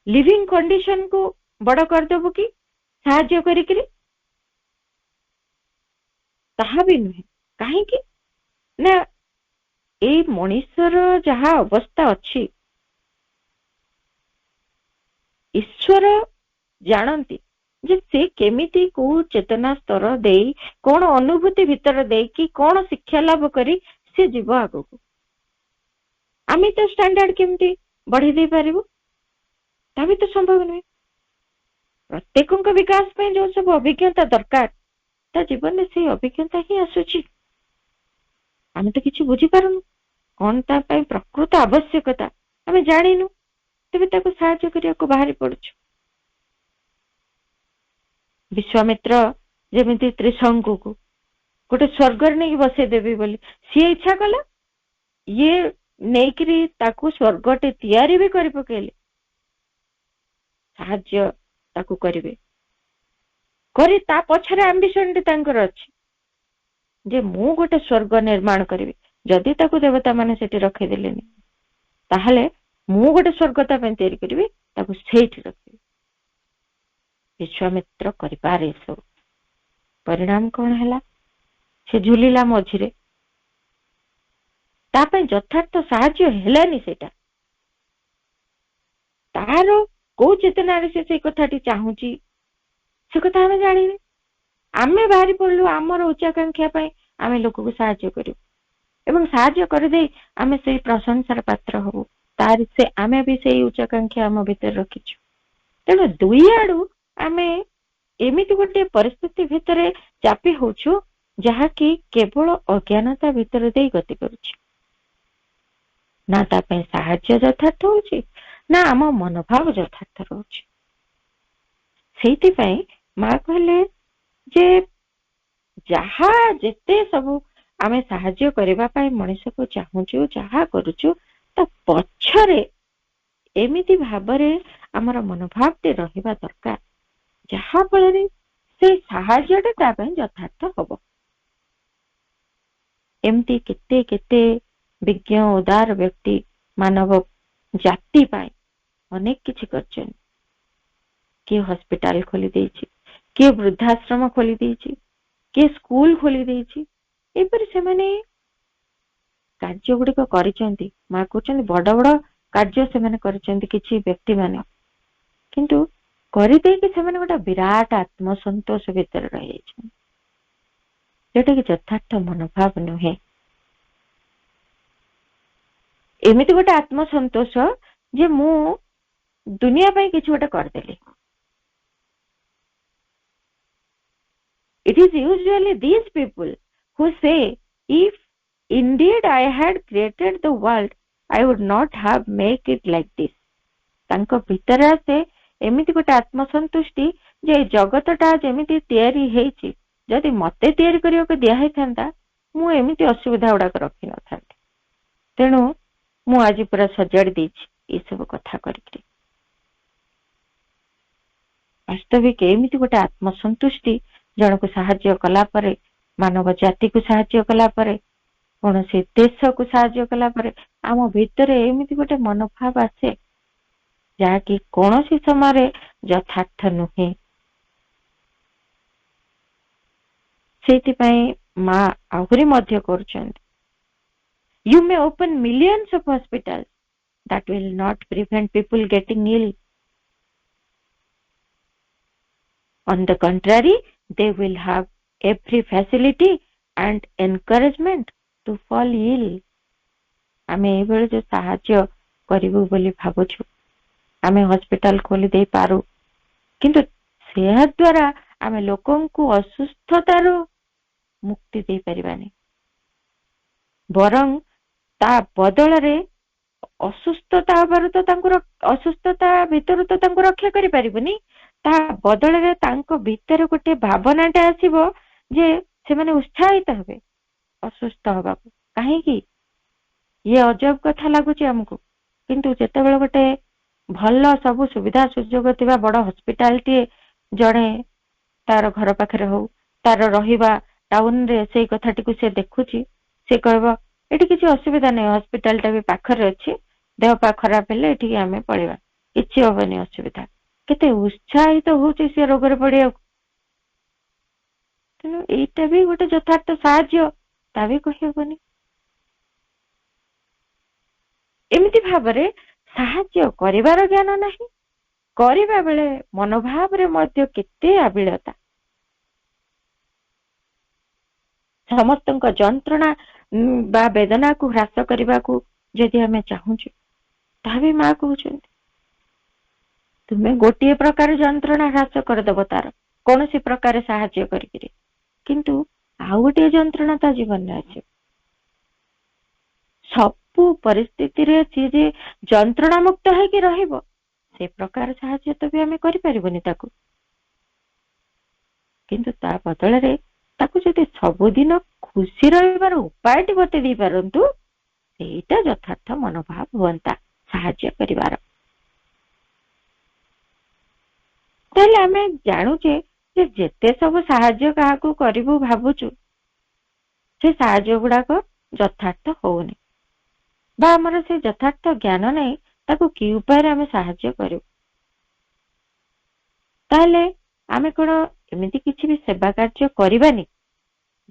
ଲିଭିଂ କଣ୍ଡିସନକୁ ବଡ କରିଦେବୁ କି ସାହାଯ୍ୟ କରିକିରି? ତାହା ବି ନୁହେଁ। କାହିଁକି ନା ଏଇ ମଣିଷର ଯାହା ଅବସ୍ଥା ଅଛି ଈଶ୍ୱର ଜାଣନ୍ତି ଯେ ସେ କେମିତି କୋଉ ଚେତନା ସ୍ତର ଦେଇ କଣ ଅନୁଭୂତି ଭିତରେ ଦେଇକି କଣ ଶିକ୍ଷା ଲାଭ କରି ସେ ଯିବ ଆଗକୁ। ଆମେ ତ ଷ୍ଟାଣ୍ଡାର୍ଡ କେମିତି ବଢେଇ ଦେଇ ପାରିବୁ? ତା ବି ତ ସମ୍ଭବ ନୁହେଁ। ପ୍ରତ୍ୟେକଙ୍କ ବିକାଶ ପାଇଁ ଯୋଉ ସବୁ ଅଭିଜ୍ଞତା ଦରକାର ତା ଜୀବନରେ ସେଇ ଅଭିଜ୍ଞତା ହିଁ ଆସୁଛି। ଆମେ ତ କିଛି ବୁଝିପାରୁନୁ କଣ ତା ପାଇଁ ପ୍ରକୃତ ଆବଶ୍ୟକତା ଆମେ ଜାଣିନୁ, ତେବେ ତାକୁ ସାହାଯ୍ୟ କରିବାକୁ ବାହାରି ପଡୁଛୁ। ବିଶ୍ୱାମିତ୍ର ଯେମିତି ତ୍ରିଶଙ୍କୁକୁ ଗୋଟେ ସ୍ୱର୍ଗରେ ନେଇକି ବସେଇଦେବି ବୋଲି ସିଏ ଇଚ୍ଛା କଲା, ଇଏ ନେଇକିରି ତାକୁ ସ୍ୱର୍ଗଟେ ତିଆରି ବି କରି ପକେଇଲେ। ସାହାଯ୍ୟ ତାକୁ କରିବେ କରି ତା ପଛରେ ଆମ୍ବିସନଟି ତାଙ୍କର ଅଛି ଯେ ମୁଁ ଗୋଟେ ସ୍ୱର୍ଗ ନିର୍ମାଣ କରିବି। ଯଦି ତାକୁ ଦେବତା ମାନେ ସେଠି ରଖେଇଦେଲେନି, ତାହେଲେ ମୁଁ ଗୋଟେ ସ୍ୱର୍ଗ ତା ପାଇଁ ତିଆରି କରିବି, ତାକୁ ସେଇଠି ରଖିବି। ବିଶ୍ୱାମିତ୍ର କରିପାରେ ଏସବୁ। ପରିଣାମ କଣ ହେଲା? ସେ ଝୁଲିଲା ମଝିରେ, ତା ପାଇଁ ଯଥାର୍ଥ ସାହାଯ୍ୟ ହେଲାନି। ସେଇଟା ତାର କୋଉ ଚେତନାରେ ସେ ସେଇ କଥାଟି ଚାହୁଁଛି ସେ କଥା ଆମେ ଜାଣିନେ। ଆମେ ବାହାରି ପଡିଲୁ ଆମର ଉଚ୍ଚାକାଂକ୍ଷା ପାଇଁ, ଆମେ ଲୋକକୁ ସାହାଯ୍ୟ କରିବୁ ଏବଂ ସାହାଯ୍ୟ କରିଦେଇ ଆମେ ସେଇ ପ୍ରଶଂସାର ପାତ୍ର ହବୁ। ଆମେ ବି ସେଇ ଉଚ୍ଚାକାଂକ୍ଷା ଆମ ଭିତରେ ରଖିଛୁ। ତେଣୁ ଦୁଇ ଆଡୁ ଆମେ ଏମିତି ଗୋଟେ ପରିସ୍ଥିତି ଭିତରେ ଚାପି ହଉଛୁ ଯାହାକି କେବଳ ଅଜ୍ଞାନତା ଭିତରେ ଦେଇ ଗତି କରୁଛି। ନା ତା ପାଇଁ ସାହାଯ୍ୟ ଯଥାର୍ଥ ହଉଛି, ନା ଆମ ମନୋଭାବ ଯଥାର୍ଥ ରହୁଛି। ସେଇଥିପାଇଁ ମା କହିଲେ ଯେ ଯାହା ଯେତେ ସବୁ ଆମେ ସାହାଯ୍ୟ କରିବା ପାଇଁ ମଣିଷକୁ ଚାହୁଁଛୁ, ଯାହା କରୁଛୁ, ତା ପଛରେ ଏମିତି ଭାବରେ ଆମର ମନୋଭାବଟି ରହିବା ଦରକାର ଯାହା ଫଳରେ ସେ ସାହାଯ୍ୟଟା ତା ପାଇଁ ଯଥାର୍ଥ ହବ। ଏମିତି କେତେ କେତେ ବିଜ୍ଞ ଉଦାର ବ୍ୟକ୍ତି ମାନବ ଜାତି ପାଇଁ ଅନେକ କିଛି କରିଛନ୍ତି। କିଏ ହସ୍ପିଟାଲ ଖୋଲି ଦେଇଛି, କିଏ ବୃଦ୍ଧାଶ୍ରମ ଖୋଲି ଦେଇଛି, କିଏ ସ୍କୁଲ ଖୋଲି ଦେଇଛି। ଏପରି ସେମାନେ କାର୍ଯ୍ୟ ଗୁଡିକ କରିଛନ୍ତି। ମା କହୁଛନ୍ତି ବଡ ବଡ କାର୍ଯ୍ୟ ସେମାନେ କରିଛନ୍ତି କିଛି ବ୍ୟକ୍ତି ମାନେ, କିନ୍ତୁ କରିଦେଇକି ସେମାନେ ଗୋଟେ ବିରାଟ ଆତ୍ମସନ୍ତୋଷ ଭିତରେ ରହିଯାଇଛନ୍ତି, ଯୋଉଟା କି ଯଥାର୍ଥ ମନୋଭାବ ନୁହେଁ। ଏମିତି ଗୋଟେ ଆତ୍ମସନ୍ତୋଷ ଯେ ମୁଁ ଦୁନିଆ ପାଇଁ କିଛି ଗୋଟେ କରିଦେଲି। It is usually these people who say, if indeed I had created the world, I would not have made it like this. ତାଙ୍କ ଭିତରେ ଆସେ ଏମିତି ଗୋଟେ ଆତ୍ମସନ୍ତୁଷ୍ଟି ଯେ ଜଗତଟା ଯେମିତି ତିଆରି ହେଇଛି ଯଦି ମତେ ତିଆରି କରିବାକୁ ଦିଆ ହେଇଥାନ୍ତା ମୁଁ ଏମିତି ଅସୁବିଧା ଗୁଡାକ ରଖିନଥାନ୍ତି। ତେଣୁ ମୁଁ ଆଜି ପୁରା ସଜାଡି ଦେଇଛି ଏସବୁ କଥା କରିକି। ବାସ୍ତବିକ ଏମିତି ଗୋଟେ ଆତ୍ମସନ୍ତୁଷ୍ଟି ଜଣକୁ ସାହାଯ୍ୟ କଲା ପରେ, ମାନବ ଜାତିକୁ ସାହାଯ୍ୟ କଲା ପରେ, କୌଣସି ଦେଶକୁ ସାହାଯ୍ୟ କଲା ପରେ ଆମ ଭିତରେ ଏମିତି ଗୋଟେ ମନୋଭାବ ଆସେ ଯାହାକି କୌଣସି ସମୟରେ ଯଥାର୍ଥ ନୁହେଁ। ସେଇଥିପାଇଁ ମା ଆହୁରି ମଧ୍ୟ କରୁଛନ୍ତି, you may open millions of hospitals that will not prevent people getting ill. On the contrary, they will have every facility and encouragement to fall ill. ଆମେ ଏଇଭଳି ଯୋଉ ସାହାଯ୍ୟ କରିବୁ ବୋଲି ଭାବୁଛୁ, ଆମେ ହସ୍ପିଟାଲ ଖୋଲି ଦେଇ ପାରୁ, କିନ୍ତୁ ଏହା ଦ୍ୱାରା ଆମେ ଲୋକଙ୍କୁ ଅସୁସ୍ଥତାରୁ ମୁକ୍ତି ଦେଇପାରିବାନି, ବରଂ ତା ବଦଳରେ ଅସୁସ୍ଥତା ହେବାରୁ ତ ତାଙ୍କୁ ଅସୁସ୍ଥତା ଭିତରୁ ତ ତାଙ୍କୁ ରକ୍ଷା କରିପାରିବୁନି, ତା ବଦଳରେ ତାଙ୍କ ଭିତରେ ଗୋଟେ ଭାବନାଟା ଆସିବ ଯେ ସେମାନେ ଉତ୍ସାହିତ ହେବେ ଅସୁସ୍ଥ ହବାକୁ। କାହିଁକି? ଇଏ ଅଜବ କଥା ଲାଗୁଛି ଆମକୁ, କିନ୍ତୁ ଯେତେବେଳେ ଗୋଟେ ଭଲ ସବୁ ସୁବିଧା ସୁଯୋଗ ଥିବା ବଡ ହସ୍ପିଟାଲଟିଏ ଜଣେ ତାର ଘର ପାଖରେ ହଉ, ତାର ରହିବା ଟାଉନରେ ସେଇ କଥାଟିକୁ ସେ ଦେଖୁଛି, ସେ କହିବ ଏଠି କିଛି ଅସୁବିଧା ନାହିଁ, ହସ୍ପିଟାଲଟା ବି ପାଖରେ ଅଛି, ଦେହ ପା ଖରାପ ହେଲେ ଏଠିକି ଆମେ ପଳେଇବା, କିଛି ହବନି ଅସୁବିଧା। କେତେ ଉତ୍ସାହିତ ହଉଛି ସେ ରୋଗରେ ପଡିବାକୁ। ତେଣୁ ଏଇଟା ବି ଗୋଟେ ଯଥାର୍ଥ ସାହାଯ୍ୟ, ତା ବି କହିହବନି। ଏମିତି ଭାବରେ ସାହାଯ୍ୟ କରିବାର ଜ୍ଞାନ ନାହିଁ, କରିବା ବେଳେ ମନୋଭାବରେ ମଧ୍ୟ କେତେ ଆବିଳତା। ସମସ୍ତଙ୍କ ଯନ୍ତ୍ରଣା ବା ବେଦନାକୁ ହ୍ରାସ କରିବାକୁ ଯଦି ଆମେ ଚାହୁଁଛୁ, ତାହା ବି ମା କହୁଛନ୍ତି ତୁମେ ଗୋଟିଏ ପ୍ରକାର ଯନ୍ତ୍ରଣା ହ୍ରାସ କରିଦେବ ତାର କୌଣସି ପ୍ରକାର ସାହାଯ୍ୟ କରିକିରି, କିନ୍ତୁ ଆଉ ଗୋଟିଏ ଯନ୍ତ୍ରଣା ତା ଜୀବନରେ ଆସିବ। ସବୁ ପରିସ୍ଥିତିରେ ସିଏ ଯେ ଯନ୍ତ୍ରଣା ମୁକ୍ତ ହେଇକି ରହିବ ସେ ପ୍ରକାର ସାହାଯ୍ୟ ତ ବି ଆମେ କରିପାରିବୁନି ତାକୁ, କିନ୍ତୁ ତା ବଦଳରେ ତାକୁ ଯଦି ସବୁଦିନ ଖୁସି ରହିବାର ଉପାୟଟି ବତେଇ ଦେଇ ପାରନ୍ତୁ, ସେଇଟା ଯଥାର୍ଥ ମନୋଭାବ ହୁଅନ୍ତା ସାହାଯ୍ୟ କରିବାର। ତାହେଲେ ଆମେ ଜାଣୁଛେ ଯେ ଯେତେ ସବୁ ସାହାଯ୍ୟ କାହାକୁ କରିବୁ ଭାବୁଛୁ, ସେ ସାହାଯ୍ୟ ଗୁଡାକ ଯଥାର୍ଥ ହଉନି, ବା ଆମର ସେ ଯଥାର୍ଥ ଜ୍ଞାନ ନାହିଁ ତାକୁ କି ଉପାୟରେ ଆମେ ସାହାଯ୍ୟ କରିବୁ। ତାହେଲେ ଆମେ କଣ ଏମିତି କିଛି ବି ସେବା କାର୍ଯ୍ୟ କରିବାନି?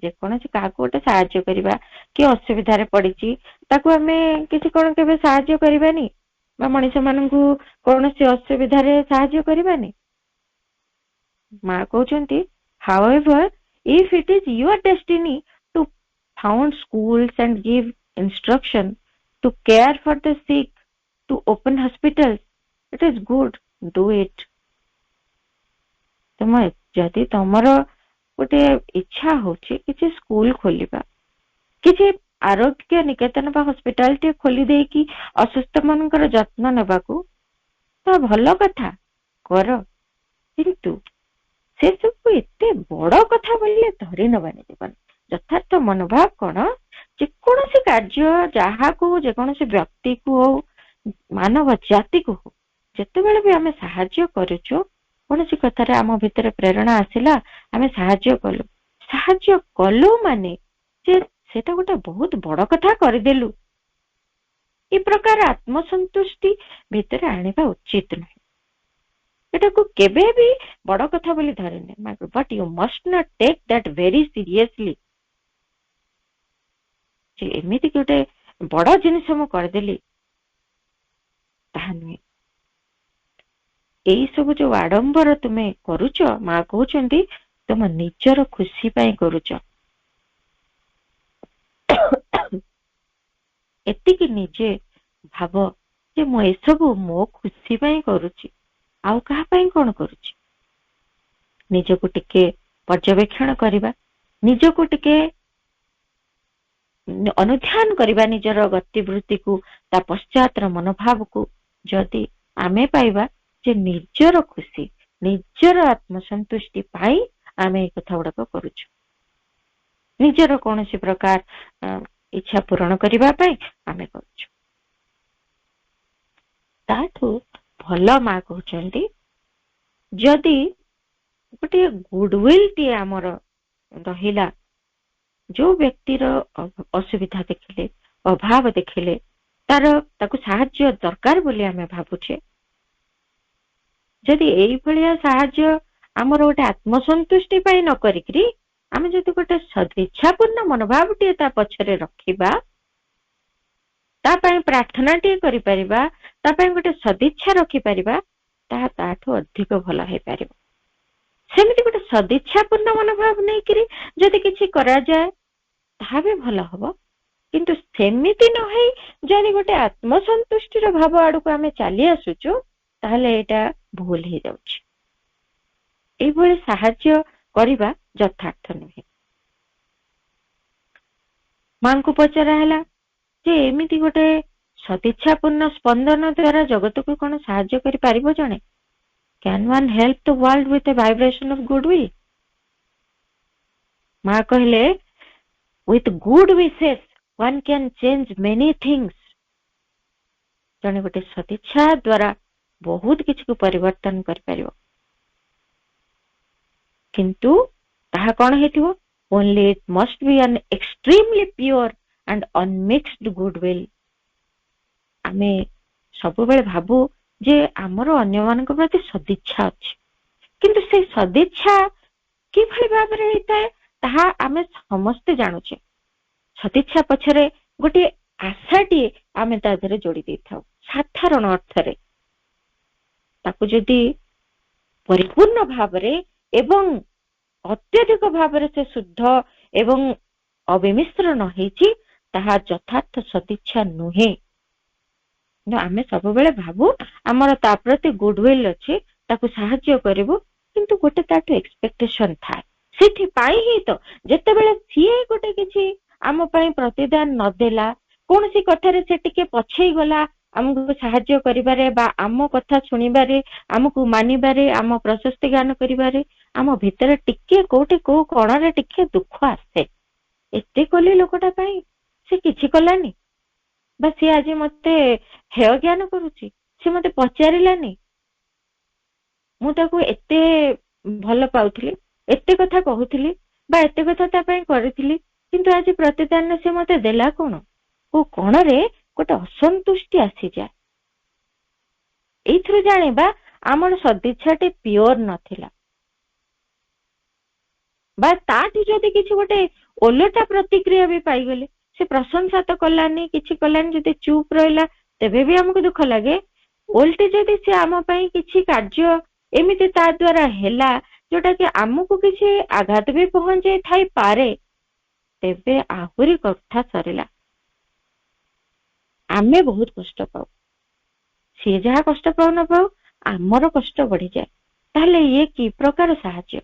ଯେକୌଣସି କାହାକୁ ଗୋଟେ ସାହାଯ୍ୟ କରିବା, କି ଅସୁବିଧାରେ ପଡିଛି ତାକୁ ଆମେ କିଛି କଣ କେବେ ସାହାଯ୍ୟ କରିବାନି, ବା ମଣିଷ ମାନଙ୍କୁ କୌଣସି ଅସୁବିଧାରେ ସାହାଯ୍ୟ କରିବାନି? ମା କହୁଛନ୍ତି, however, if it is your destiny to found schools and give instruction, to care for the sick, to open hospitals, it is good, do it. ଯଦି ତମର ଗୋଟେ ଇଚ୍ଛା ହଉଛି କିଛି ସ୍କୁଲ ଖୋଲିବା, କିଛି ଆରୋଗ୍ୟ ନିକେତନ ବା ହସ୍ପିଟାଲ ଟେ ଖୋଲି ଦେଇକି ଅସୁସ୍ଥ ମାନଙ୍କର ଯତ୍ନ ନେବାକୁ, ତା ଭଲ କଥା କର, କିନ୍ତୁ ସେ ସବୁ ଏତେ ବଡ କଥା ବୋଲି ଧରି ନବାନି ଜୀବନ। ଯଥାର୍ଥ ମନୋଭାବ କଣ, ଯେକୌଣସି କାର୍ଯ୍ୟ ଯାହାକୁ, ଯେକୌଣସି ବ୍ୟକ୍ତିକୁ ହଉ, ମାନବ ଜାତିକୁ ହଉ, ଯେତେବେଳେ ବି ଆମେ ସାହାଯ୍ୟ କରୁଛୁ, କୌଣସି କଥାରେ ଆମ ଭିତରେ ପ୍ରେରଣା ଆସିଲା, ଆମେ ସାହାଯ୍ୟ କଲୁ, ସାହାଯ୍ୟ କଲୁ ମାନେ ଯେ ସେଟା ଗୋଟେ ବହୁତ ବଡ କଥା କରିଦେଲୁ, ଏ ପ୍ରକାର ଆତ୍ମସନ୍ତୁଷ୍ଟି ଭିତରେ ଆଣିବା ଉଚିତ ନୁହେଁ। ଏଟାକୁ କେବେ ବି ବଡ କଥା ବୋଲି ଧରିନି, but you must not take that very seriously, ଯେ ଏମିତି ଗୋଟେ ବଡ ଜିନିଷ ମୁଁ କରିଦେଲି, ତାହା ନୁହେଁ। ଏଇ ସବୁ ଯୋଉ ଆଡମ୍ବର ତୁମେ କରୁଛ, ମା କହୁଛନ୍ତି ତୁମ ନିଜର ଖୁସି ପାଇଁ କରୁଛ। ଏତିକି ନିଜେ ଭାବ ଯେ ମୁଁ ଏସବୁ ମୋ ଖୁସି ପାଇଁ କରୁଛି, ଆଉ କାହା ପାଇଁ କଣ କରୁଛି। ନିଜକୁ ଟିକେ ପର୍ଯ୍ୟବେକ୍ଷଣ କରିବା, ନିଜକୁ ଟିକେ ଅନୁଧ୍ୟାନ କରିବା, ନିଜର ଗତିବୃତ୍ତିକୁ, ତା ପଶ୍ଚାତର ମନୋଭାବକୁ। ଯଦି ଆମେ ପାଇବା ଯେ ନିଜର ଖୁସି, ନିଜର ଆତ୍ମସନ୍ତୁଷ୍ଟି ପାଇଁ ଆମେ ଏଇ କଥା ଗୁଡାକ କରୁଛୁ। ନିଜର କୌଣସି ପ୍ରକାର ଇଚ୍ଛା ପୂରଣ କରିବା ପାଇଁ ଆମେ କରୁଛୁ। ତାଠୁ ଭଲ ମା କହୁଛନ୍ତି, ଯଦି ଗୋଟିଏ ଗୁଡୱିଲ ଟିଏ ଆମର ରହିଲା, ଯୋଉ ବ୍ୟକ୍ତିର ଅସୁବିଧା ଦେଖିଲେ, ଅଭାବ ଦେଖିଲେ, ତାକୁ ସାହାଯ୍ୟ ଦରକାର ବୋଲି ଆମେ ଭାବୁଛେ, ଯଦି ଏଇଭଳିଆ ସାହାଯ୍ୟ ଆମର ଗୋଟେ ଆତ୍ମସନ୍ତୁଷ୍ଟି ପାଇଁ ନ କରିକିରି ଆମେ ଯଦି ଗୋଟେ ସଦିଚ୍ଛାପୂର୍ଣ୍ଣ ମନୋଭାବଟିଏ ତା ପଛରେ ରଖିବା, ତା ପାଇଁ ପ୍ରାର୍ଥନାଟିଏ କରିପାରିବା, ତା ପାଇଁ ଗୋଟେ ସଦିଚ୍ଛା ରଖିପାରିବା, ତାହା ତାଠୁ ଅଧିକ ଭଲ ହେଇପାରିବ। ସେମିତି ଗୋଟେ ସଦିଚ୍ଛାପୂର୍ଣ୍ଣ ମନୋଭାବ ନେଇକିରି ଯଦି କିଛି କରାଯାଏ ତାହା ବି ଭଲ ହବ। କିନ୍ତୁ ସେମିତି ନ ହେଇ ଯଦି ଗୋଟେ ଆତ୍ମସନ୍ତୁଷ୍ଟିର ଭାବ ଆଡକୁ ଆମେ ଚାଲି ଆସୁଛୁ, ତାହେଲେ ଏଇଟା ଭୁଲ ହେଇଯାଉଛି। ଏଇଭଳି ସାହାଯ୍ୟ କରିବା ଯଥାର୍ଥ ନୁହେଁ। ମାଙ୍କୁ ପଚରା ହେଲା ଯେ ଏମିତି ଗୋଟେ ସଦିଚ୍ଛାପୂର୍ଣ୍ଣ ସ୍ପନ୍ଦନ ଦ୍ୱାରା ଜଗତକୁ କଣ ସାହାଯ୍ୟ କରିପାରିବ ଜଣେ? Can one help the world with a vibration of goodwill? ମା କହିଲେ, with good wishes one can change many things. ଜଣେ ଗୋଟେ ସଦିଚ୍ଛା ଦ୍ୱାରା ବହୁତ କିଛିକୁ ପରିବର୍ତ୍ତନ କରିପାରିବ। କିନ୍ତୁ ତାହା କଣ ହେଇଥିବ? Only it must be an extremely pure and unmixed goodwill. ଆମେ ସବୁବେଳେ ଭାବୁ ଯେ ଆମର ଅନ୍ୟମାନଙ୍କ ପ୍ରତି ସଦିଚ୍ଛା ଅଛି, କିନ୍ତୁ ସେଇ ସଦିଚ୍ଛା କିଭଳି ଭାବରେ ହେଇଥାଏ ତାହା ଆମେ ସମସ୍ତେ ଜାଣୁଛେ। ସଦିଚ୍ଛା ପଛରେ ଗୋଟିଏ ଆଶାଟିଏ ଆମେ ତା ଦେହରେ ଯୋଡ଼ି ଦେଇଥାଉ। ସାଧାରଣ ଅର୍ଥରେ ତାକୁ ଯଦି ପରିପୂର୍ଣ୍ଣ ଭାବରେ ଏବଂ ଅତ୍ୟଧିକ ଭାବରେ ସେ ଶୁଦ୍ଧ ଏବଂ ଅବିମିଶ୍ର ନ ହେଇଛି, ତାହା ଯଥାର୍ଥ ସଦିଚ୍ଛା ନୁହେଁ। ଆମେ ସବୁବେଳେ ଭାବୁ ଆମର ତା ପ୍ରତି ଗୁଡୱିଲ ଅଛି, ତାକୁ ସାହାଯ୍ୟ କରିବୁ, କିନ୍ତୁ ଗୋଟେ ତାଠୁ ଏକ୍ସପେକ୍ଟେସନ ଥାଏ। ସେଥିପାଇଁ ହିଁ ତ ଯେତେବେଳେ ସିଏ ଗୋଟେ କିଛି ଆମ ପାଇଁ ପ୍ରତିଦାନ ନଦେଲା, କୌଣସି କଥାରେ ସେ ଟିକେ ପଛେଇ ଗଲା ଆମକୁ ସାହାଯ୍ୟ କରିବାରେ ବା ଆମ କଥା ଶୁଣିବାରେ, ଆମକୁ ମାନିବାରେ, ଆମ ପ୍ରଶସ୍ତି ଗାନ କରିବାରେ, ଆମ ଭିତରେ ଟିକେ କୋଉଠି କୋଉ କଣରେ ଟିକେ ଦୁଃଖ ଆସେ। ଏତେ କଲି ଲୋକଟା ପାଇଁ, ସେ କିଛି କଲାନି, ବା ସିଏ ଆଜି ମତେ ହେୟ ଜ୍ଞାନ କରୁଛି, ସେ ମତେ ପଚାରିଲାନି, ମୁଁ ତାକୁ ଏତେ ଭଲ ପାଉଥିଲି, ଏତେ କଥା କହୁଥିଲି ବା ଏତେ କଥା ତା ପାଇଁ କରିଥିଲି, କିନ୍ତୁ ଆଜି ପ୍ରତିଦାନରେ ସେ ମତେ ଦେଲା କଣ? ଓ କଣରେ ଗୋଟେ ଅସନ୍ତୁଷ୍ଟି ଆସିଯାଏ। ଏଇଥିରୁ ଜାଣିବା ଆମର ସଦିଚ୍ଛାଟି ପିଓର ନଥିଲା, ବା ତାଠୁ ଯଦି କିଛି ଗୋଟେ ଓଲଟା ପ୍ରତିକ୍ରିୟା ବି ପାଇଗଲେ, ସେ ପ୍ରଶଂସା ତ କଲାନି, କିଛି କଲାନି, ଯଦି ଚୁପ ରହିଲା ତେବେ ବି ଆମକୁ ଦୁଃଖ ଲାଗେ। ଓଲଟି ଯଦି ସେ ଆମ ପାଇଁ କିଛି କାର୍ଯ୍ୟ ଏମିତି ତା ଦ୍ୱାରା ହେଲା ଯୋଉଟା କି ଆମକୁ କିଛି ଆଘାତ ବି ପହଞ୍ଚେଇ ଥାଇପାରେ, ତେବେ ଆହୁରି କଥା ସରିଲା। ଆମେ ବହୁତ କଷ୍ଟ ପାଉ, ସିଏ ଯାହା କଷ୍ଟ ପାଉ ନ ପାଉ ଆମର କଷ୍ଟ ବଢିଯାଏ। ତାହେଲେ ଇଏ କି ପ୍ରକାର ସାହାଯ୍ୟ?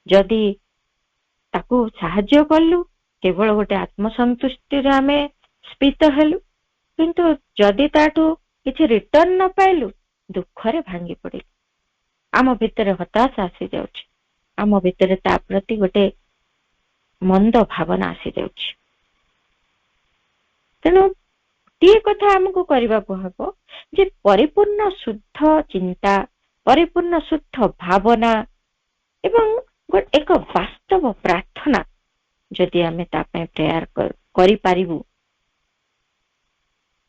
ଯଦି ତାକୁ ସାହାଯ୍ୟ କଲୁ କେବଳ ଗୋଟେ ଆତ୍ମସନ୍ତୁଷ୍ଟିରେ ଆମେ ସ୍ପିତ ହେଲୁ, କିନ୍ତୁ ଯଦି ତାଠୁ କିଛି ରିଟର୍ନ ନ ପାଇଲୁ ଦୁଃଖରେ ଭାଙ୍ଗି ପଡିଲୁ, ଆମ ଭିତରେ ହତାଶା ଆସିଯାଉଛି, ଆମ ଭିତରେ ତା ପ୍ରତି ଗୋଟେ ମନ୍ଦ ଭାବନା ଆସିଯାଉଛି। ତେଣୁ ଗୋଟିଏ କଥା ଆମକୁ କରିବାକୁ ହବ ଯେ ପରିପୂର୍ଣ୍ଣ ଶୁଦ୍ଧ ଚିନ୍ତା, ପରିପୂର୍ଣ୍ଣ ଶୁଦ୍ଧ ଭାବନା ଏବଂ ଏକ ବାସ୍ତବ ପ୍ରାର୍ଥନା ଯଦି ଆମେ ତା ପାଇଁ ପ୍ରେୟାର କରିପାରିବୁ,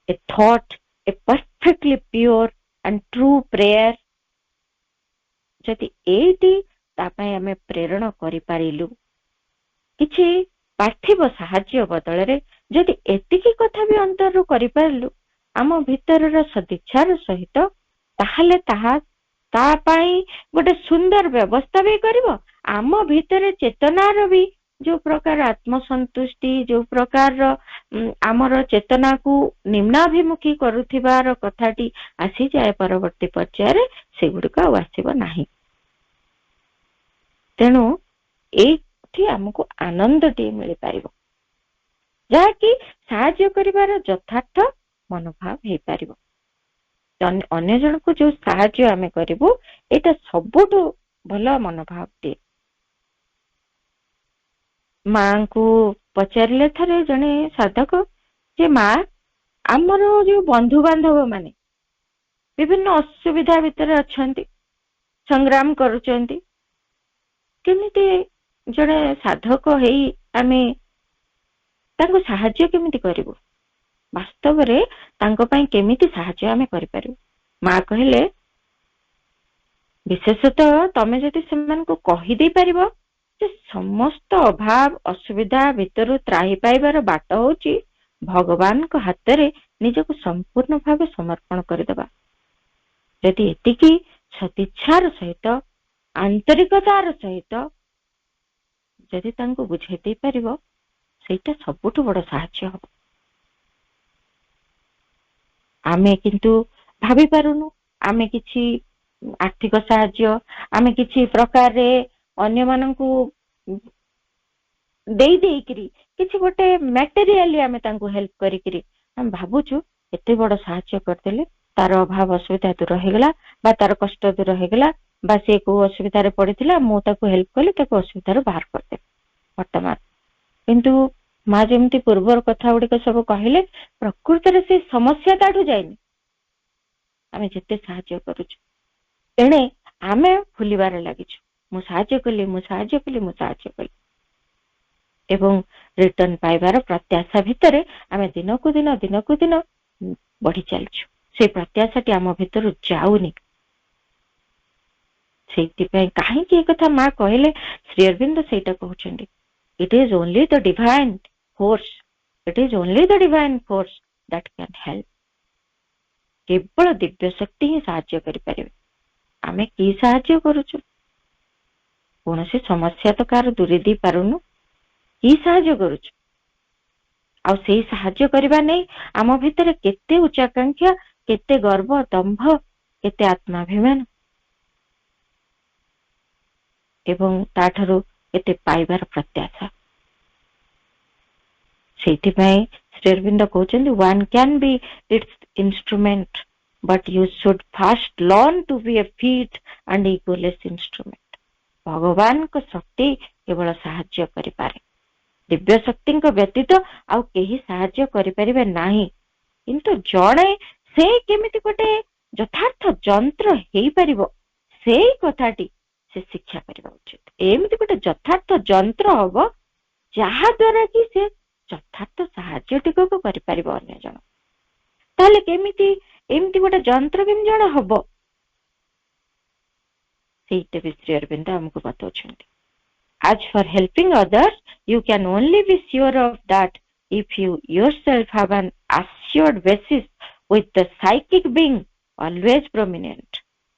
a thought, a perfectly pure and true prayer, ଯଦି ଏଇଟି ତା ପାଇଁ ଆମେ ପ୍ରେରଣ କରିପାରିଲୁ, କିଛି ପାର୍ଥିବ ସାହାଯ୍ୟ ବଦଳରେ ଯଦି ଏତିକି କଥା ବି ଅନ୍ତରରୁ କରିପାରିଲୁ ଆମ ଭିତରର ସଦିଚ୍ଛାର ସହିତ, ତାହେଲେ ତାହା ତା ପାଇଁ ଗୋଟେ ସୁନ୍ଦର ବ୍ୟବସ୍ଥା ବି କରିବ। ଆମ ଭିତରେ ଚେତନାର ବି ଯୋଉ ପ୍ରକାର ଆତ୍ମସନ୍ତୁଷ୍ଟି, ଯୋଉ ପ୍ରକାରର ଆମର ଚେତନାକୁ ନିମ୍ନାଭିମୁଖୀ କରୁଥିବାର କଥାଟି ଆସିଯାଏ ପରବର୍ତ୍ତୀ ପର୍ଯ୍ୟାୟରେ, ସେଗୁଡିକ ଆଉ ଆସିବ ନାହିଁ। ତେଣୁ ଏଇଠି ଆମକୁ ଆନନ୍ଦଟିଏ ମିଳିପାରିବ, ଯାହାକି ସାହାଯ୍ୟ କରିବାର ଯଥାର୍ଥ ମନୋଭାବ ହେଇପାରିବ। ଅନ୍ୟ ଜଣକୁ ଯୋଉ ସାହାଯ୍ୟ ଆମେ କରିବୁ ଏଇଟା ସବୁଠୁ ଭଲ ମନୋଭାବ ଦିଏ। ମାଙ୍କୁ ପଚାରିଲେ ଥରେ ଜଣେ ସାଧକ ଯେ ମା, ଆମର ଯୋଉ ବନ୍ଧୁବାନ୍ଧବ ମାନେ ବିଭିନ୍ନ ଅସୁବିଧା ଭିତରେ ଅଛନ୍ତି, ସଂଗ୍ରାମ କରୁଛନ୍ତି, କେମିତି ଜଣେ ସାଧକ ହେଇ ଆମେ ତାଙ୍କୁ ସାହାଯ୍ୟ କେମିତି କରିବୁ? ବାସ୍ତବରେ ତାଙ୍କ ପାଇଁ କେମିତି ସାହାଯ୍ୟ ଆମେ କରିପାରିବୁ? ମା କହିଲେ, ବିଶେଷତଃ ତମେ ଯଦି ସେମାନଙ୍କୁ କହିଦେଇ ପାରିବ ଯେ ସମସ୍ତ ଅଭାବ ଅସୁବିଧା ଭିତରୁ ତ୍ରାହି ପାଇବାର ବାଟ ହଉଛି ଭଗବାନଙ୍କ ହାତରେ ନିଜକୁ ସମ୍ପୂର୍ଣ୍ଣ ଭାବେ ସମର୍ପଣ କରିଦେବା। ଯଦି ଏତିକି ସଦିଚ୍ଛାର ସହିତ ଆନ୍ତରିକତାର ସହିତ ଯଦି ତାଙ୍କୁ ବୁଝେଇ ଦେଇପାରିବ, ସେଇଟା ସବୁଠୁ ବଡ ସାହାଯ୍ୟ ହବ। ଆମେ କିନ୍ତୁ ଭାବି ପାରୁନୁ, ଆମେ କିଛି ଆର୍ଥିକ ସାହାଯ୍ୟ, ଆମେ କିଛି ପ୍ରକାରରେ ଅନ୍ୟମାନଙ୍କୁ ଦେଇକିରି କିଛି ଗୋଟେ ମ୍ୟାଟେରିଆଲି ଆମେ ତାଙ୍କୁ ହେଲ୍ପ କରିକିରି ଆମେ ଭାବୁଛୁ ଏତେ ବଡ ସାହାଯ୍ୟ କରିଦେଲେ ତାର ଅଭାବ ଅସୁବିଧା ଦୂର ହେଇଗଲା, ବା ତାର କଷ୍ଟ ଦୂର ହେଇଗଲା, ବା ସେ କୋଉ ଅସୁବିଧାରେ ପଡିଥିଲା, ମୁଁ ତାକୁ ହେଲ୍ପ କଲି, ତାକୁ ଅସୁବିଧାରୁ ବାହାର କରିଦେବି ବର୍ତ୍ତମାନ। କିନ୍ତୁ ମା ଯେମିତି ପୂର୍ବର କଥା ଗୁଡିକ ସବୁ କହିଲେ, ପ୍ରକୃତରେ ସେ ସମସ୍ୟା ତାଠୁ ଯାଇନି, ଆମେ ଯେତେ ସାହାଯ୍ୟ କରୁଛୁ। ଏଣେ ଆମେ ଭୁଲିବାରେ ଲାଗିଛୁ, ମୁଁ ସାହାଯ୍ୟ କଲି, ମୁଁ ସାହାଯ୍ୟ କଲି, ମୁଁ ସାହାଯ୍ୟ କଲି, ଏବଂ ରିଟର୍ନ ପାଇବାର ପ୍ରତ୍ୟାଶା ଭିତରେ ଆମେ ଦିନକୁ ଦିନ ବଢି ଚାଲିଛୁ। ସେ ପ୍ରତ୍ୟାଶାଟି ଆମ ଭିତରୁ ଯାଉନି। ସେଇଥିପାଇଁ କାହିଁକି ଏ କଥା ମା କହିଲେ, ଶ୍ରୀ ଅରବିନ୍ଦ ସେଇଟା କହୁଛନ୍ତି, it is only the divine force, it is only the divine force that can help. କେବଳ ଦିବ୍ୟ ଶକ୍ତି ହିଁ ସାହାଯ୍ୟ କରିପାରିବେ। ଆମେ କି ସାହାଯ୍ୟ କରୁଛୁ? କୌଣସି ସମସ୍ୟା ତ କାହାର ଦୂରେଇ ଦେଇ ପାରୁନୁ, କି ସାହାଯ୍ୟ କରୁଛୁ? ଆଉ ସେଇ ସାହାଯ୍ୟ କରିବା ନେଇ ଆମ ଭିତରେ କେତେ ଉଚ୍ଚାକାଂକ୍ଷା, କେତେ ଗର୍ବ, ଦମ୍ଭ, କେତେ ଆତ୍ମାଭିମାନ ଏବଂ ତାଠାରୁ କେତେ ପାଇବାର ପ୍ରତ୍ୟାଶା। ସେଇଥିପାଇଁ ଶ୍ରୀ ଅରବିନ୍ଦ କହୁଛନ୍ତି, one can be its instrument, but you should first learn to be a fit and egoless instrument. ଭଗବାନଙ୍କ ଶକ୍ତି କେବଳ ସାହାଯ୍ୟ କରିପାରେ, ଦିବ୍ୟ ଶକ୍ତିଙ୍କ ବ୍ୟତୀତ ଆଉ କେହି ସାହାଯ୍ୟ କରିପାରିବେ ନାହିଁ। କିନ୍ତୁ ଜଣେ ସେ କେମିତି ଗୋଟେ ଯଥାର୍ଥ ଯନ୍ତ୍ର ହେଇପାରିବ, ସେଇ କଥାଟି ସେ ଶିକ୍ଷା କରିବା ଉଚିତ। ଏମିତି ଗୋଟେ ଯଥାର୍ଥ ଯନ୍ତ୍ର ହବ ଯାହା ଦ୍ୱାରା କି ସେ ଯଥାର୍ଥ ସାହାଯ୍ୟଟିକୁ କରିପାରିବ ଅନ୍ୟ ଜଣ। ତାହେଲେ କେମିତି ଏମିତି ଗୋଟେ ଯନ୍ତ୍ର କେମିତି ଜଣେ ହବ, ସେଇଟା ବି ଶ୍ରୀ ଅରବିନ୍ଦ ଆମକୁ ବତାଉଛନ୍ତି। As for helping others, you can only be sure of that if you yourself have an assured basis with the psychic being always prominent,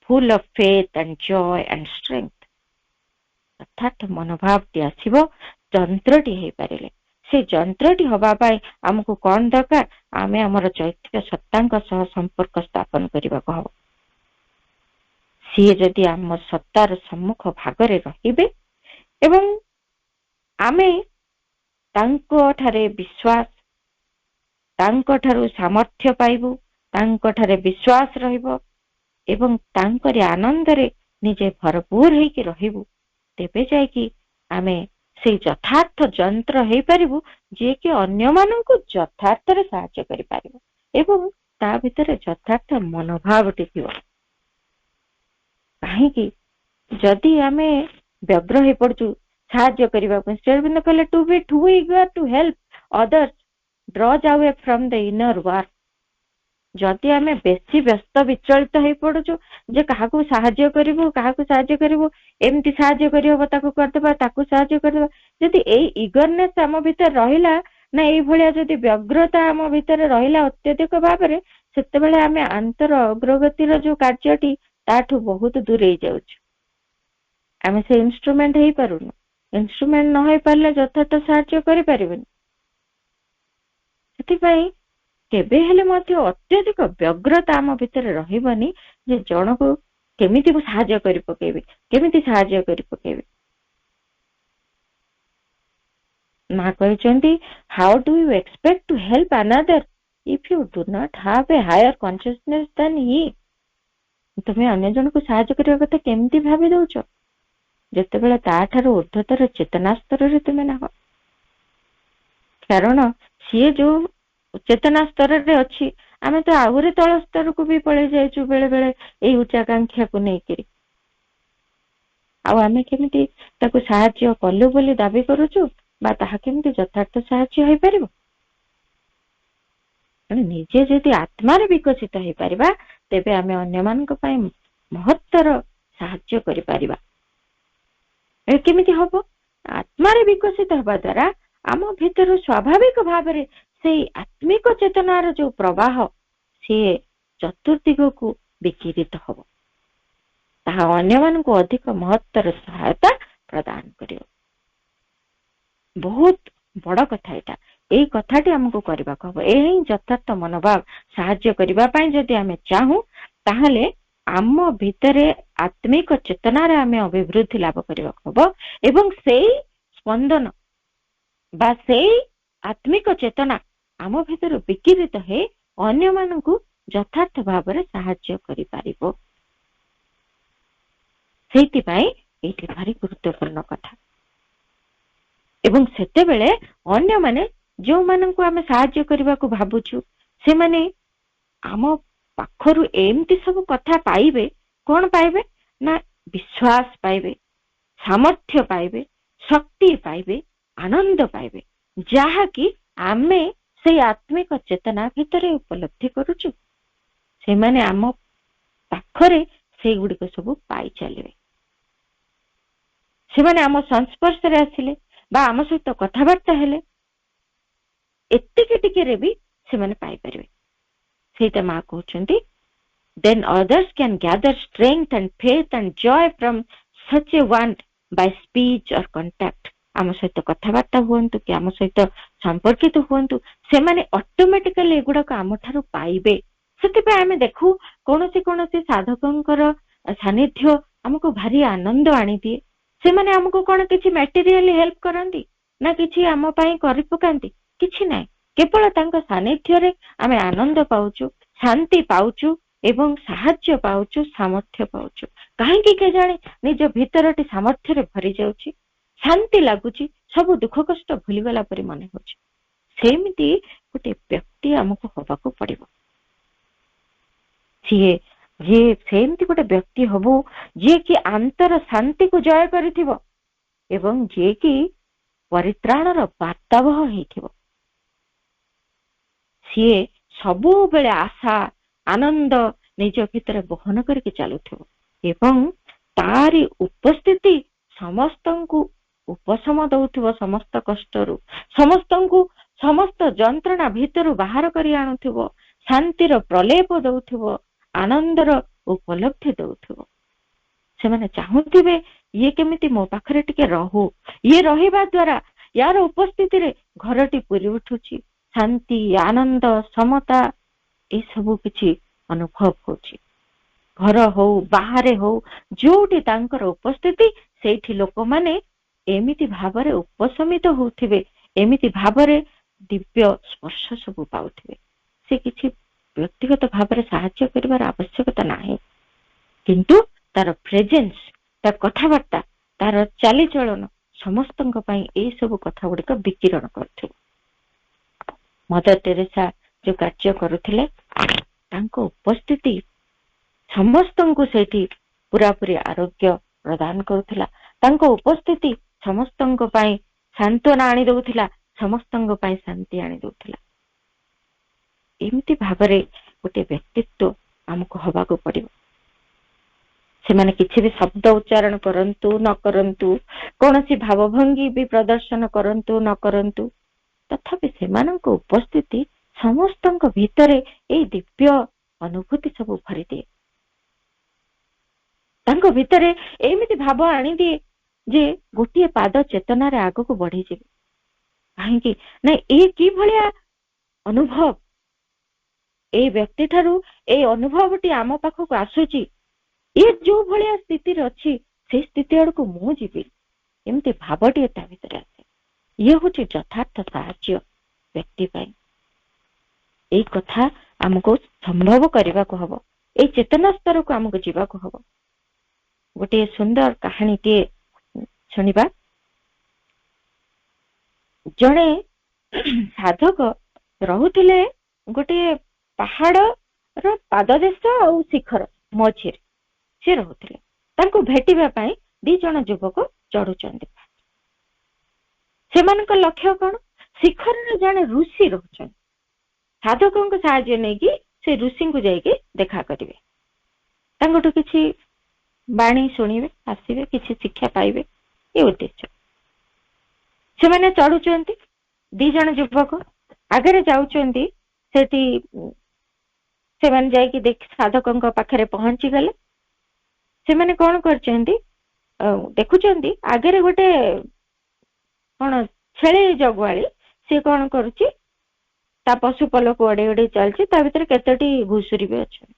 full of faith and joy and strength. ଅର୍ଥାତ୍ ମନୋଭାବଟି ଆସିବ ଯନ୍ତ୍ରଟି ହେଇପାରିଲେ। ସେ ଯନ୍ତ୍ରଟି ହବା ପାଇଁ ଆମକୁ କଣ ଦରକାର? ଆମେ ଆମର ଚୈତନ୍ୟ ସତ୍ତାଙ୍କ ସହ ସମ୍ପର୍କ ସ୍ଥାପନ କରିବାକୁ ହବ। ସିଏ ଯଦି ଆମ ସତ୍ତାର ସମ୍ମୁଖ ଭାଗରେ ରହିବେ ଏବଂ ଆମେ ତାଙ୍କ ଠାରେ ବିଶ୍ୱାସ, ତାଙ୍କ ଠାରୁ ସାମର୍ଥ୍ୟ ପାଇବୁ, ତାଙ୍କ ଠାରେ ବିଶ୍ୱାସ ରହିବ ଏବଂ ତାଙ୍କରି ଆନନ୍ଦରେ ନିଜେ ଭରପୁର ହେଇକି ରହିବୁ, ତେବେ ଯାଇକି ଆମେ ସେଇ ଯଥାର୍ଥ ଯନ୍ତ୍ର ହେଇପାରିବୁ, ଯିଏକି ଅନ୍ୟମାନଙ୍କୁ ଯଥାର୍ଥରେ ସାହାଯ୍ୟ କରିପାରିବ ଏବଂ ତା ଭିତରେ ଯଥାର୍ଥ ମନୋଭାବଟି ଥିବ। କାହିଁକି ଯଦି ଆମେ ବ୍ୟଗ୍ର ହେଇ ପଡୁଛୁ ସାହାଯ୍ୟ କରିବାକୁ, ଶ୍ରୀ ଅରବିନ୍ଦ କହିଲେ, to be too eager to help others draws away from the inner work. ଯଦି ଆମେ ବେଶୀ ବ୍ୟସ୍ତ ବିଚଳିତ ହେଇ ପଡୁଛୁ ଯେ କାହାକୁ ସାହାଯ୍ୟ କରିବୁ, ଏମିତି ସାହାଯ୍ୟ କରିହବ, ତାକୁ କରିଦେବା, ତାକୁ ସାହାଯ୍ୟ କରିଦେବା, ଯଦି ଏଇ ଇଗରନେସ୍ ଆମ ଭିତରେ ରହିଲା ନା, ଏଇଭଳିଆ ଯଦି ବ୍ୟଗ୍ରତା ଆମ ଭିତରେ ରହିଲା ଅତ୍ୟଧିକ ଭାବରେ, ସେତେବେଳେ ଆମେ ଆନ୍ତର ଅଗ୍ରଗତିର ଯୋଉ କାର୍ଯ୍ୟଟି ତାଠୁ ବହୁତ ଦୂରେଇ ଯାଉଛୁ। ଆମେ ସେ ଇନଷ୍ଟ୍ରୁମେଣ୍ଟ ହେଇପାରୁନୁ। ଇନଷ୍ଟ୍ରୁମେଣ୍ଟ ନ ହେଇପାରିଲେ ଯଥାର୍ଥ ସାହାଯ୍ୟ କରିପାରିବୁନି। ସେଥିପାଇଁ କେବେ ହେଲେ ମଧ୍ୟ ଅତ୍ୟଧିକ ବ୍ୟଗ୍ରତା ଆମ ଭିତରେ ରହିବନି ଯେ ଜଣକୁ କେମିତି ସାହାଯ୍ୟ କରି ପକେଇବି। ମା କହିଛନ୍ତି, how do you expect to help another if you do not have a higher consciousness than he, ତମେ ଅନ୍ୟ ଜଣକୁ ସାହାଯ୍ୟ କରିବା କଥା କେମିତି ଭାବି ଦଉଛ ଯେତେବେଳେ ତାଠାରୁ ଉର୍ଦ୍ଧ୍ୱତର ଚେତନା ସ୍ତରରେ ତୁମେ ନାହ? କାରଣ ସିଏ ଯୋଉ ଚେତନା ସ୍ତରରେ ଅଛି, ଆମେ ତ ଆହୁରି ତଳ ସ୍ତରକୁ ବି ପଳେଇ ଯାଇଛୁ ବେଳେ ବେଳେ ଏଇ ଉଚ୍ଚାକାଂକ୍ଷାକୁ ନେଇକିରି। ଆଉ ଆମେ କେମିତି ତାକୁ ସାହାଯ୍ୟ କଲୁ ବୋଲି ଦାବି କରୁଛୁ, ବା ତାହା କେମିତି ଯଥାର୍ଥ ସାହାଯ୍ୟ ହେଇପାରିବ? ନିଜେ ଯଦି ଆତ୍ମାରେ ବିକଶିତ ହେଇପାରିବା, ତେବେ ଆମେ ଅନ୍ୟମାନଙ୍କ ପାଇଁ ମହତ୍ତର ସାହାଯ୍ୟ କରିପାରିବା। କେମିତି ହବ? ଆତ୍ମାରେ ବିକଶିତ ହେବା ଦ୍ୱାରା ଆମ ଭିତରୁ ସ୍ୱାଭାବିକ ଭାବରେ ସେଇ ଆତ୍ମିକ ଚେତନାର ଯୋଉ ପ୍ରବାହ, ସିଏ ଚତୁର୍ଦିଗକୁ ବିକିରିତ ହବ। ତାହା ଅନ୍ୟମାନଙ୍କୁ ଅଧିକ ମହତ୍ତର ସହାୟତା ପ୍ରଦାନ କରିବ। ବହୁତ ବଡ କଥା ଏଇଟା। ଏଇ କଥାଟି ଆମକୁ କରିବାକୁ ହବ। ଏହି ହିଁ ଯଥାର୍ଥ ମନୋଭାବ। ସାହାଯ୍ୟ କରିବା ପାଇଁ ଯଦି ଆମେ ଚାହୁଁ, ତାହେଲେ ଆମ ଭିତରେ ଆତ୍ମିକ ଚେତନାରେ ଆମେ ଅଭିବୃଦ୍ଧି ଲାଭ କରିବାକୁ ହବ ଏବଂ ସେଇ ସ୍ପନ୍ଦନ ବା ସେଇ ଆତ୍ମିକ ଚେତନା ଆମ ଭିତରୁ ବିକିରିତ ହେଇ ଅନ୍ୟମାନଙ୍କୁ ଯଥାର୍ଥ ଭାବରେ ସାହାଯ୍ୟ କରିପାରିବ। ସେଇଥିପାଇଁ ଏଇଠି ଭାରି ଗୁରୁତ୍ୱପୂର୍ଣ୍ଣ କଥା। ଏବଂ ସେତେବେଳେ ଅନ୍ୟମାନେ ଯେଉଁମାନଙ୍କୁ ଆମେ ସାହାଯ୍ୟ କରିବାକୁ ଭାବୁଛୁ, ସେମାନେ ଆମ ପାଖରୁ ଏମିତି ସବୁ କଥା ପାଇବେ। କଣ ପାଇବେ? ନା ବିଶ୍ୱାସ ପାଇବେ, ସାମର୍ଥ୍ୟ ପାଇବେ, ଶକ୍ତି ପାଇବେ, ଆନନ୍ଦ ପାଇବେ, ଯାହାକି ଆମେ ସେଇ ଆତ୍ମିକ ଚେତନା ଭିତରେ ଉପଲବ୍ଧି କରୁଛୁ। ସେମାନେ ଆମ ପାଖରେ ସେଇଗୁଡ଼ିକ ସବୁ ପାଇ ଚାଲିବେ। ସେମାନେ ଆମ ସଂସ୍ପର୍ଶରେ ଆସିଲେ ବା ଆମ ସହିତ କଥାବାର୍ତ୍ତା ହେଲେ ଏତିକି ଟିକେରେ ବି ସେମାନେ ପାଇପାରିବେ। ସେଇଟା ମା କହୁଛନ୍ତି, then others can gather strength and faith and joy from such a one by speech or contact. ଆମ ସହିତ କଥାବାର୍ତ୍ତା ହୁଅନ୍ତୁ କି ଆମ ସହିତ ସମ୍ପର୍କିତ ହୁଅନ୍ତୁ, ସେମାନେ ଅଟୋମେଟିକାଲି ଏଗୁଡାକ ଆମଠାରୁ ପାଇବେ। ସେଥିପାଇଁ ଆମେ ଦେଖୁ କୌଣସି ସାଧକଙ୍କର ସାନ୍ନିଧ୍ୟ ଆମକୁ ଭାରି ଆନନ୍ଦ ଆଣିଦିଏ। ସେମାନେ ଆମକୁ କଣ କିଛି ମ୍ୟାଟେରିଆଲି ହେଲ୍ପ କରନ୍ତି ନା କିଛି ଆମ ପାଇଁ କରି ପକାନ୍ତି? କିଛି ନାହିଁ। କେବଳ ତାଙ୍କ ସାନ୍ନିଧ୍ୟରେ ଆମେ ଆନନ୍ଦ ପାଉଛୁ, ଶାନ୍ତି ପାଉଛୁ ଏବଂ ସାହାଯ୍ୟ ପାଉଛୁ, ସାମର୍ଥ୍ୟ ପାଉଛୁ। କାହିଁକି କେଜାଣି ନିଜ ଭିତରଟି ସାମର୍ଥ୍ୟରେ ଭରି ଯାଉଛି, ଶାନ୍ତି ଲାଗୁଛି, ସବୁ ଦୁଃଖ କଷ୍ଟ ଭୁଲିଗଲା ପରି ମନେ ହଉଛି। ସେମିତି ଗୋଟେ ବ୍ୟକ୍ତି ଆମକୁ ହବାକୁ ପଡିବ। ସେମିତି ଗୋଟେ ବ୍ୟକ୍ତି ହବୁ ଯିଏକି ଆନ୍ତର ଶାନ୍ତିକୁ ଜୟ କରିଥିବ ଏବଂ ଯିଏକି ପରିତ୍ରାଣର ବାର୍ତ୍ତାବହ ହେଇଥିବ। ସିଏ ସବୁବେଳେ ଆଶା, ଆନନ୍ଦ ନିଜ ଭିତରେ ବହନ କରିକି ଚାଲୁଥିବ ଏବଂ ତାରି ଉପସ୍ଥିତି ସମସ୍ତଙ୍କୁ ଉପଶମ ଦଉଥିବ, ସମସ୍ତ କଷ୍ଟରୁ, ସମସ୍ତଙ୍କୁ ସମସ୍ତ ଯନ୍ତ୍ରଣା ଭିତରୁ ବାହାର କରି ଆଣୁଥିବ, ଶାନ୍ତିର ପ୍ରଲେପ ଦଉଥିବ, ଆନନ୍ଦର ଉପଲବ୍ଧି ଦଉଥିବ। ସେମାନେ ଚାହୁଁଥିବେ ଇଏ କେମିତି ମୋ ପାଖରେ ଟିକେ ରହୁ। ଇଏ ରହିବା ଦ୍ୱାରା ୟାର ଉପସ୍ଥିତିରେ ଘରଟି ପୁରି ଉଠୁଛି, ଶାନ୍ତି, ଆନନ୍ଦ, ସମତା ଏସବୁ କିଛି ଅନୁଭବ ହଉଛି। ଘର ହଉ, ବାହାରେ ହଉ, ଯୋଉଠି ତାଙ୍କର ଉପସ୍ଥିତି, ସେଇଠି ଲୋକମାନେ ଏମିତି ଭାବରେ ଉପଶମିତ ହଉଥିବେ, ଏମିତି ଭାବରେ ଦିବ୍ୟ ସ୍ପର୍ଶ ସବୁ ପାଉଥିବେ। ସେ କିଛି ବ୍ୟକ୍ତିଗତ ଭାବରେ ସାହାଯ୍ୟ କରିବାର ଆବଶ୍ୟକତା ନାହିଁ, କିନ୍ତୁ ତାର ପ୍ରେଜେନ୍ସ, ତାର କଥାବାର୍ତ୍ତା, ତାର ଚାଲିଚଳନ ସମସ୍ତଙ୍କ ପାଇଁ ଏଇ ସବୁ କଥା ଗୁଡିକ ବିକିରଣ କରୁଥିବ। ମଦର ଟେରେସା ଯୋଉ କାର୍ଯ୍ୟ କରୁଥିଲେ, ତାଙ୍କ ଉପସ୍ଥିତି ସମସ୍ତଙ୍କୁ ସେଇଠି ପୁରାପୁରି ଆରୋଗ୍ୟ ପ୍ରଦାନ କରୁଥିଲା। ତାଙ୍କ ଉପସ୍ଥିତି ସମସ୍ତଙ୍କ ପାଇଁ ସାନ୍ତ୍ୱନା ଆଣି ଦଉଥିଲା, ସମସ୍ତଙ୍କ ପାଇଁ ଶାନ୍ତି ଆଣି ଦଉଥିଲା। ଏମିତି ଭାବରେ ଗୋଟେ ବ୍ୟକ୍ତିତ୍ୱ ଆମକୁ ହବାକୁ ପଡିବ। ସେମାନେ କିଛି ବି ଶବ୍ଦ ଉଚ୍ଚାରଣ କରନ୍ତୁ ନ କରନ୍ତୁ, କୌଣସି ଭାବଭଙ୍ଗୀ ବି ପ୍ରଦର୍ଶନ କରନ୍ତୁ ନ କରନ୍ତୁ, ତଥାପି ସେମାନଙ୍କ ଉପସ୍ଥିତି ସମସ୍ତଙ୍କ ଭିତରେ ଏଇ ଦିବ୍ୟ ଅନୁଭୂତି ସବୁ ଭରିଦିଏ। ତାଙ୍କ ଭିତରେ ଏମିତି ଭାବ ଆଣିଦିଏ ଯେ ଗୋଟିଏ ପାଦ ଚେତନାରେ ଆଗକୁ ବଢିଯିବେ। କାହିଁକି ନା ଏଇ କିଭଳିଆ ଅନୁଭବ, ଏଇ ବ୍ୟକ୍ତି ଠାରୁ ଏଇ ଅନୁଭବଟି ଆମ ପାଖକୁ ଆସୁଛି, ଏ ଯୋଉ ଭଳିଆ ସ୍ଥିତିରେ ଅଛି ସେଇ ସ୍ଥିତି ଆଡକୁ ମୁଁ ଯିବି, ଏମିତି ଭାବଟିଏ ତା ଭିତରେ ଆସେ। ଇଏ ହଉଛି ଯଥାର୍ଥ ସାହାଯ୍ୟ ବ୍ୟକ୍ତି ପାଇଁ। ଏଇ କଥା ଆମକୁ ସମ୍ଭବ କରିବାକୁ ହବ, ଏଇ ଚେତନା ସ୍ତରକୁ ଆମକୁ ଯିବାକୁ ହବ। ଗୋଟିଏ ସୁନ୍ଦର କାହାଣୀଟିଏ ଶୁଣିବା। ଜଣେ ସାଧକ ରହୁଥିଲେ ଗୋଟିଏ ପାହାଡର ପାଦଦେଶ ଆଉ ଶିଖର ମଝିରେ ସେ ରହୁଥିଲେ। ତାଙ୍କୁ ଭେଟିବା ପାଇଁ 2 ଜଣ ଯୁବକ ଚଢୁଛନ୍ତି। ସେମାନଙ୍କ ଲକ୍ଷ୍ୟ କଣ? ଶିଖରରେ ଜଣେ ଋଷି ରହୁଛନ୍ତି। ସାଧକଙ୍କ ସାହାଯ୍ୟ ନେଇକି ସେ ଋଷିଙ୍କୁ ଯାଇକି ଦେଖା କରିବେ, ତାଙ୍କଠୁ କିଛି ବାଣୀ ଶୁଣିବେ, ଆସିବେ, କିଛି ଶିକ୍ଷା ପାଇବେ, ଏ ଉଦ୍ଦେଶ୍ୟ। ସେମାନେ ଚଢୁଛନ୍ତି, 2 ଜଣ ଯୁବକ ଆଗରେ ଯାଉଛନ୍ତି। ସେଠି ସେମାନେ ଯାଇକି ସାଧକଙ୍କ ପାଖରେ ପହଞ୍ଚିଗଲେ। ସେମାନେ କଣ କରିଛନ୍ତି, ଦେଖୁଛନ୍ତି ଆଗରେ ଗୋଟେ କଣ ଛେଳି ଜଗୁଆଳି, ସେ କଣ କରୁଛି, ତା ପଶୁ ପଲକୁ ଅଡେଇ ଅଡେଇ ଚାଲିଛି। ତା ଭିତରେ କେତୋଟି ଘୁଷୁରୀ ବି ଅଛନ୍ତି।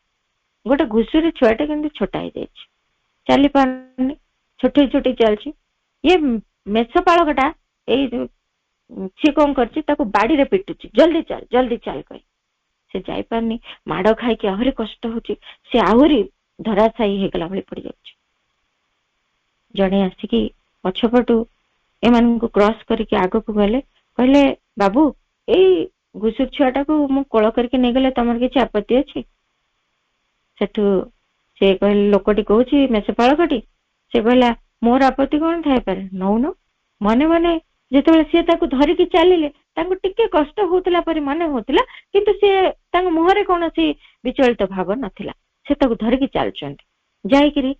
ଗୋଟେ ଘୁଷୁରୀ ଛୁଆଟେ କିନ୍ତୁ ଛୋଟା ହେଇଯାଇଛି, ଚାଲି ପାରୁନି, ଛୋଟେଇ ଛୋଟେଇ ଚାଲିଛି। ଇଏ ମେଷପାଳକଟା ସିଏ କଣ କରୁଛି, ତାକୁ ବାଡିରେ ପିଟୁଛି, ଜଲ୍ଦି ଚାଲ କହି। ସେ ଯାଇପାରୁନି, ମାଡ ଖାଇକି ଆହୁରି କଷ୍ଟ ହଉଛି, ସେ ଆହୁରି ଧରାଶାୟୀ ହେଇଗଲା ଭଳି ପଡିଯାଉଛି। ଜଣେ ଆସିକି ପଛପଟୁ ଏମାନଙ୍କୁ କ୍ରସ୍ କରିକି ଆଗକୁ ଗଲେ, କହିଲେ ବାବୁ, ଏଇ ଘୁଷୁରୀ ଛୁଆଟାକୁ ମୁଁ କୋଳ କରିକି ନେଇଗଲେ ତମର କିଛି ଆପତ୍ତି ଅଛି? ସେଠୁ ସେ କହିଲେ, ଲୋକଟି କହୁଛି, ମେଷପାଳକଟି, ସେ କହିଲା ମୋର ଆପତ୍ତି କଣ ଥାଇପାରେ, ନଉନ। ମନେ ମନେ ଯେତେବେଳେ ସିଏ ତାକୁ ଧରିକି ଚାଲିଲେ, ତାଙ୍କୁ ଟିକେ କଷ୍ଟ ହଉଥିଲା ପରି ମନେ ହଉଥିଲା, କିନ୍ତୁ ସିଏ ତାଙ୍କ ମୁହଁରେ କୌଣସି ବିଚଳିତ ଭାବ ନଥିଲା। ସେ ତାକୁ ଧରିକି ଚାଲୁଛନ୍ତି। ଯାଇକିରି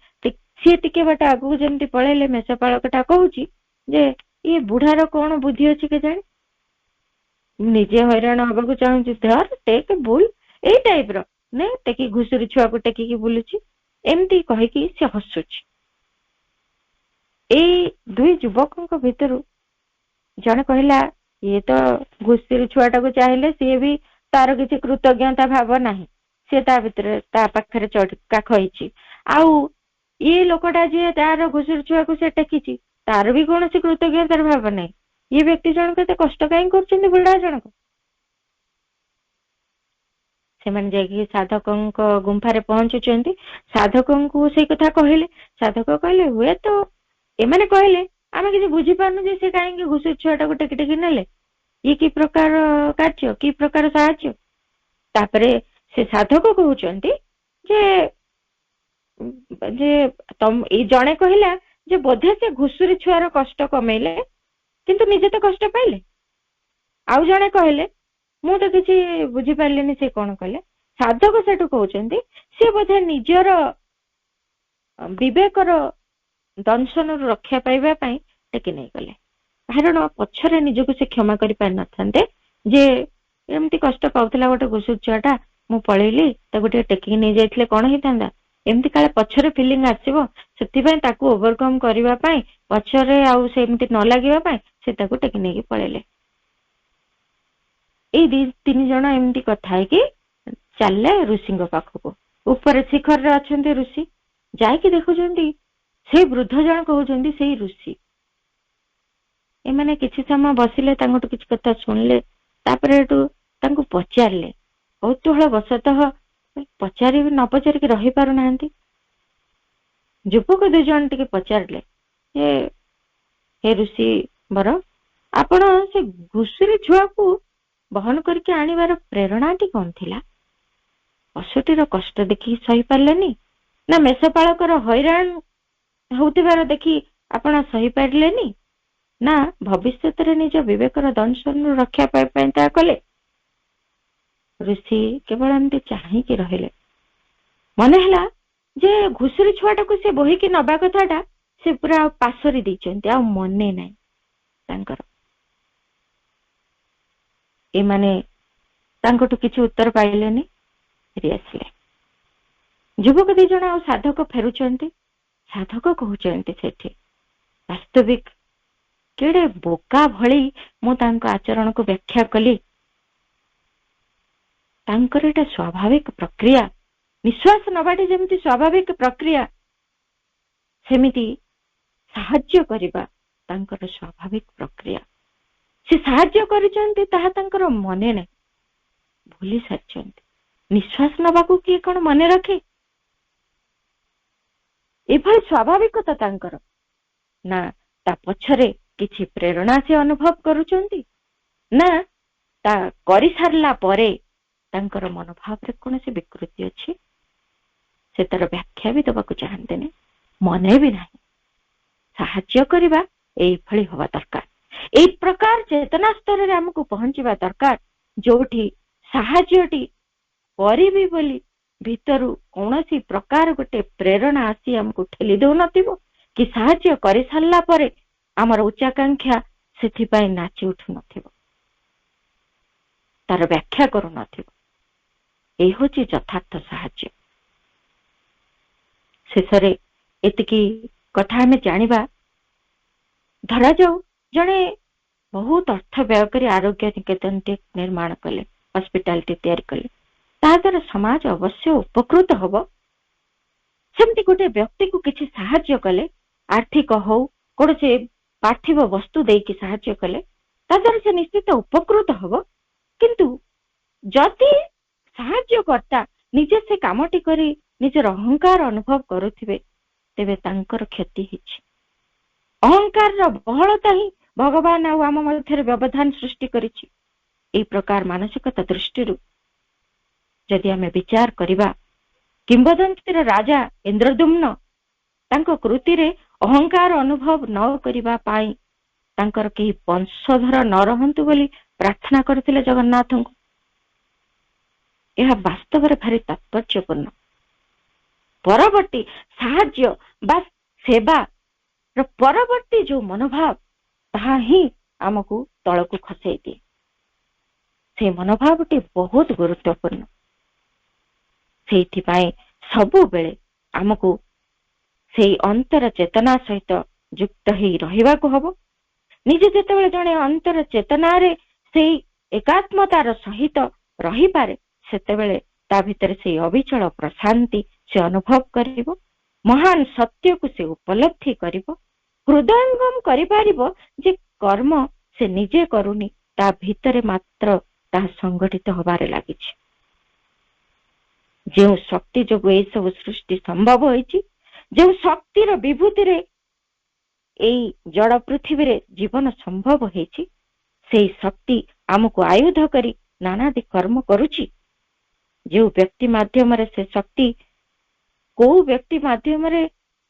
ସିଏ ଟିକେ ବାଟ ଆଗକୁ ଯେମିତି ପଳେଇଲେ, ମେଷପାଳକଟା କହୁଛି ଯେ ଇଏ ବୁଢାର କଣ ବୁଦ୍ଧି ଅଛି କେଜାଣି, ନିଜେ ହଇରାଣ ହବାକୁ ଚାହୁଁଛି, ଧର ଟେକ୍ ଭୁଲ, ଏଇ ଟାଇପର ନେ, ଟେକି ଘୁଷୁରୀ ଛୁଆକୁ ଟେକିକି ବୁଲୁଛି, ଏମିତି କହିକି ସେ ହସୁଛି। ଏଇ 2 ଯୁବକଙ୍କ ଭିତରୁ ଜଣେ କହିଲା, ଇଏ ତ ଘୁଷୁରୀ ଛୁଆଟାକୁ ଚାହିଁଲେ, ସିଏ ବି ତାର କିଛି କୃତଜ୍ଞତା ଭାବ ନାହିଁ, ସିଏ ତା ପାଖରେ କାଖ ହେଇଛି। ଆଉ ଇଏ ଲୋକଟା ଯିଏ ତାର ଘୁଷୁରୀ ଛୁଆକୁ ସେ ଟେକିଛି, ତାର ବି କୌଣସି କୃତଜ୍ଞତାର ଭାବ ନାହିଁ। ଇଏ ବ୍ୟକ୍ତି ଜଣକ ଏତେ କଷ୍ଟ କାହିଁ କରୁଛନ୍ତି ବୁଢା ଜଣକ? ସେମାନେ ଯାଇକି ସାଧକଙ୍କ ଗୁମ୍ଫାରେ ପହଞ୍ଚୁଛନ୍ତି। ସାଧକଙ୍କୁ ସେଇ କଥା କହିଲେ। ସାଧକ କହିଲେ, ହୁଏତ ଏମାନେ କହିଲେ ଆମେ କିଛି ବୁଝିପାରୁନୁ ଯେ ସେ କାହିଁକି ଘୁଷୁରୀ ଛୁଆଟାକୁ ଟେକି ଟେକି ନେଲେ, ଇଏ କି ପ୍ରକାର କାର୍ଯ୍ୟ, କି ପ୍ରକାର ସାହାଯ୍ୟ? ତାପରେ ସେ ସାଧକ କହୁଛନ୍ତି ଯେ ଏଇ ଜଣେ କହିଲା ଯେ ବୋଧେ ସେ ଘୁଷୁରୀ ଛୁଆର କଷ୍ଟ କମେଇଲେ, କିନ୍ତୁ ନିଜେ ତ କଷ୍ଟ ପାଇଲେ। ଆଉ ଜଣେ କହିଲେ, ମୁଁ ତ କିଛି ବୁଝିପାରିଲିନି ସେ କଣ କଲେ। ସାଧକ ସେଠୁ କହୁଛନ୍ତି, ସେ ବୋଧେ ନିଜର ବିବେକର ଦଂଶନରୁ ରକ୍ଷା ପାଇବା ପାଇଁ ଟେକି ନେଇଗଲେ। କାରଣ ପଛରେ ନିଜକୁ ସେ କ୍ଷମା କରିପାରିନଥାନ୍ତେ ଯେ ଏମିତି କଷ୍ଟ ପାଉଥିଲା ଗୋଟେ ଘୁଷୁରୀ ଛୁଆଟା, ମୁଁ ପଳେଇଲି, ତାକୁ ଟିକେ ଟେକିକି ନେଇଯାଇଥିଲେ କଣ ହେଇଥାନ୍ତା, ଏମିତି କାଳେ ପଛରେ ଫିଲିଂ ଆସିବ। ସେଥିପାଇଁ ତାକୁ ଓଭରକମ କରିବା ପାଇଁ, ପଛରେ ଆଉ ସେମିତି ନ ଲାଗିବା ପାଇଁ ସେ ତାକୁ ଟେକି ନେଇକି ପଳେଇଲେ। ଏଇ 2-3 ଜଣ ଏମିତି କଥା ହେଇକି ଚାଲିଲେ ଋଷିଙ୍କ ପାଖକୁ। ଉପରେ ଶିଖରରେ ଅଛନ୍ତି ଋଷି। ଯାଇକି ଦେଖୁଛନ୍ତି ସେଇ ବୃଦ୍ଧ ଜଣ କହୁଛନ୍ତି ସେଇ ଋଷି। ଏମାନେ କିଛି ସମୟ ବସିଲେ, ତାଙ୍କଠୁ କିଛି କଥା ଶୁଣିଲେ। ତାପରେ ଏଠୁ ତାଙ୍କୁ ପଚାରିଲେ, କୌତୂହଳ ବଶତଃ ପଚାରିବି ନ ପଚାରିକି ରହିପାରୁନାହାନ୍ତି। ଯୁବକ 2 ଜଣ ଟିକେ ପଚାରିଲେ, ହେ ଋଷି ବର, ଆପଣ ସେ ଘୁଷୁରୀ ଛୁଆକୁ ବହନ କରିକି ଆଣିବାର ପ୍ରେରଣାଟି କଣ ଥିଲା? ପଶୁଟିର କଷ୍ଟ ଦେଖି ସହିପାରିଲେନି, ନା ମେଷପାଳକର ହଇରାଣ ହଉଥିବାର ଦେଖି ଆପଣ ସହିପାରିଲେନି, ନା ଭବିଷ୍ୟତରେ ନିଜ ବିବେକର ଦଂଶନରୁ ରକ୍ଷା ପାଇବା ପାଇଁ ତାହା କଲେ? ଋଷି କେବଳ ଏମିତି ଚାହିଁକି ରହିଲେ। ମନେ ହେଲା ଯେ ଘୁଷୁରୀ ଛୁଆଟାକୁ ସେ ବୋହିକି ନବା କଥାଟା ସେ ପୁରା ପାସରି ଦେଇଛନ୍ତି, ଆଉ ମନେ ନାହିଁ ତାଙ୍କର। ଏମାନେ ତାଙ୍କଠୁ କିଛି ଉତ୍ତର ପାଇଲେନି, ଫେରି ଆସିଲେ। ଯୁବକ 2 ଜଣ ଆଉ ସାଧକ ଫେରୁଛନ୍ତି। ସାଧକ କହୁଛନ୍ତି ସେଠି, ବାସ୍ତବିକ କେଡେ ବୋକା ଭଳି ମୁଁ ତାଙ୍କ ଆଚରଣକୁ ବ୍ୟାଖ୍ୟା କଲି। ତାଙ୍କର ଏଟା ସ୍ୱାଭାବିକ ପ୍ରକ୍ରିୟା। ନିଶ୍ୱାସ ନବାଟି ଯେମିତି ସ୍ୱାଭାବିକ ପ୍ରକ୍ରିୟା, ସେମିତି ସାହାଯ୍ୟ କରିବା ତାଙ୍କର ସ୍ୱାଭାବିକ ପ୍ରକ୍ରିୟା। ସେ ସାହାଯ୍ୟ କରିଛନ୍ତି ତାହା ତାଙ୍କର ମନେ ନାହିଁ। ଭୁଲି ସାରିଛନ୍ତି। ନିଶ୍ୱାସ ନେବାକୁ କିଏ କଣ ମନେ ରଖେ? ଏଭଳି ସ୍ୱାଭାବିକତା ତାଙ୍କର ନା, ତା ପଛରେ କିଛି ପ୍ରେରଣା ସେ ଅନୁଭବ କରୁଛନ୍ତି, ନା ତା କରିସାରିଲା ପରେ ତାଙ୍କର ମନୋଭାବରେ କୌଣସି ବିକୃତି ଅଛି। ସେ ତାର ବ୍ୟାଖ୍ୟା ବି ଦେବାକୁ ଚାହାନ୍ତିନି, ମନେ ବି ନାହିଁ। ସାହାଯ୍ୟ କରିବା ଏଇଭଳି ହବା ଦରକାର। ଏଇ ପ୍ରକାର ଚେତନା ସ୍ତରରେ ଆମକୁ ପହଞ୍ଚିବା ଦରକାର, ଯୋଉଠି ସାହାଯ୍ୟଟି କରିବି ବୋଲି ଭିତରୁ କୌଣସି ପ୍ରକାର ଗୋଟେ ପ୍ରେରଣା ଆସି ଆମକୁ ଠେଲି ଦଉନଥିବ, କି ସାହାଯ୍ୟ କରିସାରିଲା ପରେ ଆମର ଉଚ୍ଚାକାଂକ୍ଷା ସେଥିପାଇଁ ନାଚି ଉଠୁନଥିବ, ତାର ବ୍ୟାଖ୍ୟା କରୁନଥିବ। ଏଇ ହଉଛି ଯଥାର୍ଥ ସାହାଯ୍ୟ। ଶେଷରେ ଏତିକି କଥା ଆମେ ଜାଣିବା, ଧରାଯାଉ ଜଣେ ବହୁତ ଅର୍ଥ ବ୍ୟୟ କରି ଆରୋଗ୍ୟ ନିକେତନଟି ନିର୍ମାଣ କଲେ, ହସ୍ପିଟାଲଟି ତିଆରି କଲେ, ତାହା ଦ୍ୱାରା ସମାଜ ଅବଶ୍ୟ ଉପକୃତ ହବ। ସେମିତି ଗୋଟେ ବ୍ୟକ୍ତିକୁ କିଛି ସାହାଯ୍ୟ କଲେ, ଆର୍ଥିକ ହଉ କୌଣସି ପାର୍ଥିବ ବସ୍ତୁ ଦେଇକି ସାହାଯ୍ୟ କଲେ, ତା ଦ୍ୱାରା ସେ ନିଶ୍ଚିତ ଉପକୃତ ହବ। କିନ୍ତୁ ଯଦି ସାହାଯ୍ୟକର୍ତ୍ତା ନିଜେ ସେ କାମଟି କରି ନିଜର ଅହଙ୍କାର ଅନୁଭବ କରୁଥିବେ, ତେବେ ତାଙ୍କର କ୍ଷତି ହେଇଛି। ଅହଙ୍କାରର ବହଳତା ହିଁ ଭଗବାନ ଆଉ ଆମ ମଧ୍ୟରେ ବ୍ୟବଧାନ ସୃଷ୍ଟି କରିଛି। এই ପ୍ରକାର ମାନସିକତା ଦୃଷ୍ଟିରୁ ଯଦି ଆମେ ବିଚାର କରିବା, କିମ୍ବଦନ୍ତୀର ରାଜା ଇନ୍ଦ୍ରଦ୍ୟୁମ୍ନ ତାଙ୍କ କୃତିରେ ଅହଙ୍କାର ଅନୁଭବ ନ କରିବା ପାଇଁ ତାଙ୍କର କେହି ବଂଶଧର ନ ରହନ୍ତୁ ବୋଲି ପ୍ରାର୍ଥନା କରିଥିଲେ ଜଗନ୍ନାଥଙ୍କୁ। ଏହା ବାସ୍ତବରେ ଭାରି ତାତ୍ପର୍ଯ୍ୟପୂର୍ଣ୍ଣ। ପରବର୍ତ୍ତୀ ସାହାଯ୍ୟ ବା ସେବା ପରବର୍ତ୍ତୀ ଯୋଉ ମନୋଭାବ, ତାହା ହିଁ ଆମକୁ ତଳକୁ ଖସେଇ ଦିଏ। ସେ ମନୋଭାବଟି ବହୁତ ଗୁରୁତ୍ୱପୂର୍ଣ୍ଣ। ସେଇଥିପାଇଁ ସବୁବେଳେ ଆମକୁ ସେଇ ଅନ୍ତର ଚେତନା ସହିତ ଯୁକ୍ତ ହେଇ ରହିବାକୁ ହବ। ନିଜେ ଯେତେବେଳେ ଜଣେ ଅନ୍ତର ଚେତନାରେ ସେଇ ଏକାତ୍ମତାର ସହିତ ରହିପାରେ, ସେତେବେଳେ ତା ଭିତରେ ସେଇ ଅବିଚଳ ପ୍ରଶାନ୍ତି ସେ ଅନୁଭବ କରିବ, ମହାନ ସତ୍ୟକୁ ସେ ଉପଲବ୍ଧି କରିବ, ହୃଦୟଙ୍ଗମ କରିପାରିବ ଯେ କର୍ମ ସେ ନିଜେ କରୁନି, ତା ଭିତରେ ମାତ୍ର ତାହା ସଂଗଠିତ ହବାରେ ଲାଗିଛି। ଯେଉଁ ଶକ୍ତି ଯୋଗୁଁ ଏସବୁ ସୃଷ୍ଟି ସମ୍ଭବ ହୋଇଛି, ଯେଉଁ ଶକ୍ତିର ବିଭୂତିରେ ଏଇ ଜଡ଼ ପୃଥିବୀରେ ଜୀବନ ସମ୍ଭବ ହେଇଛି, ସେଇ ଶକ୍ତି ଆମକୁ ଆୟୁଧ କରି ନାନାଦି କର୍ମ କରୁଛି। ଯେଉଁ ବ୍ୟକ୍ତି ମାଧ୍ୟମରେ ସେ ଶକ୍ତି, କୋଉ ବ୍ୟକ୍ତି ମାଧ୍ୟମରେ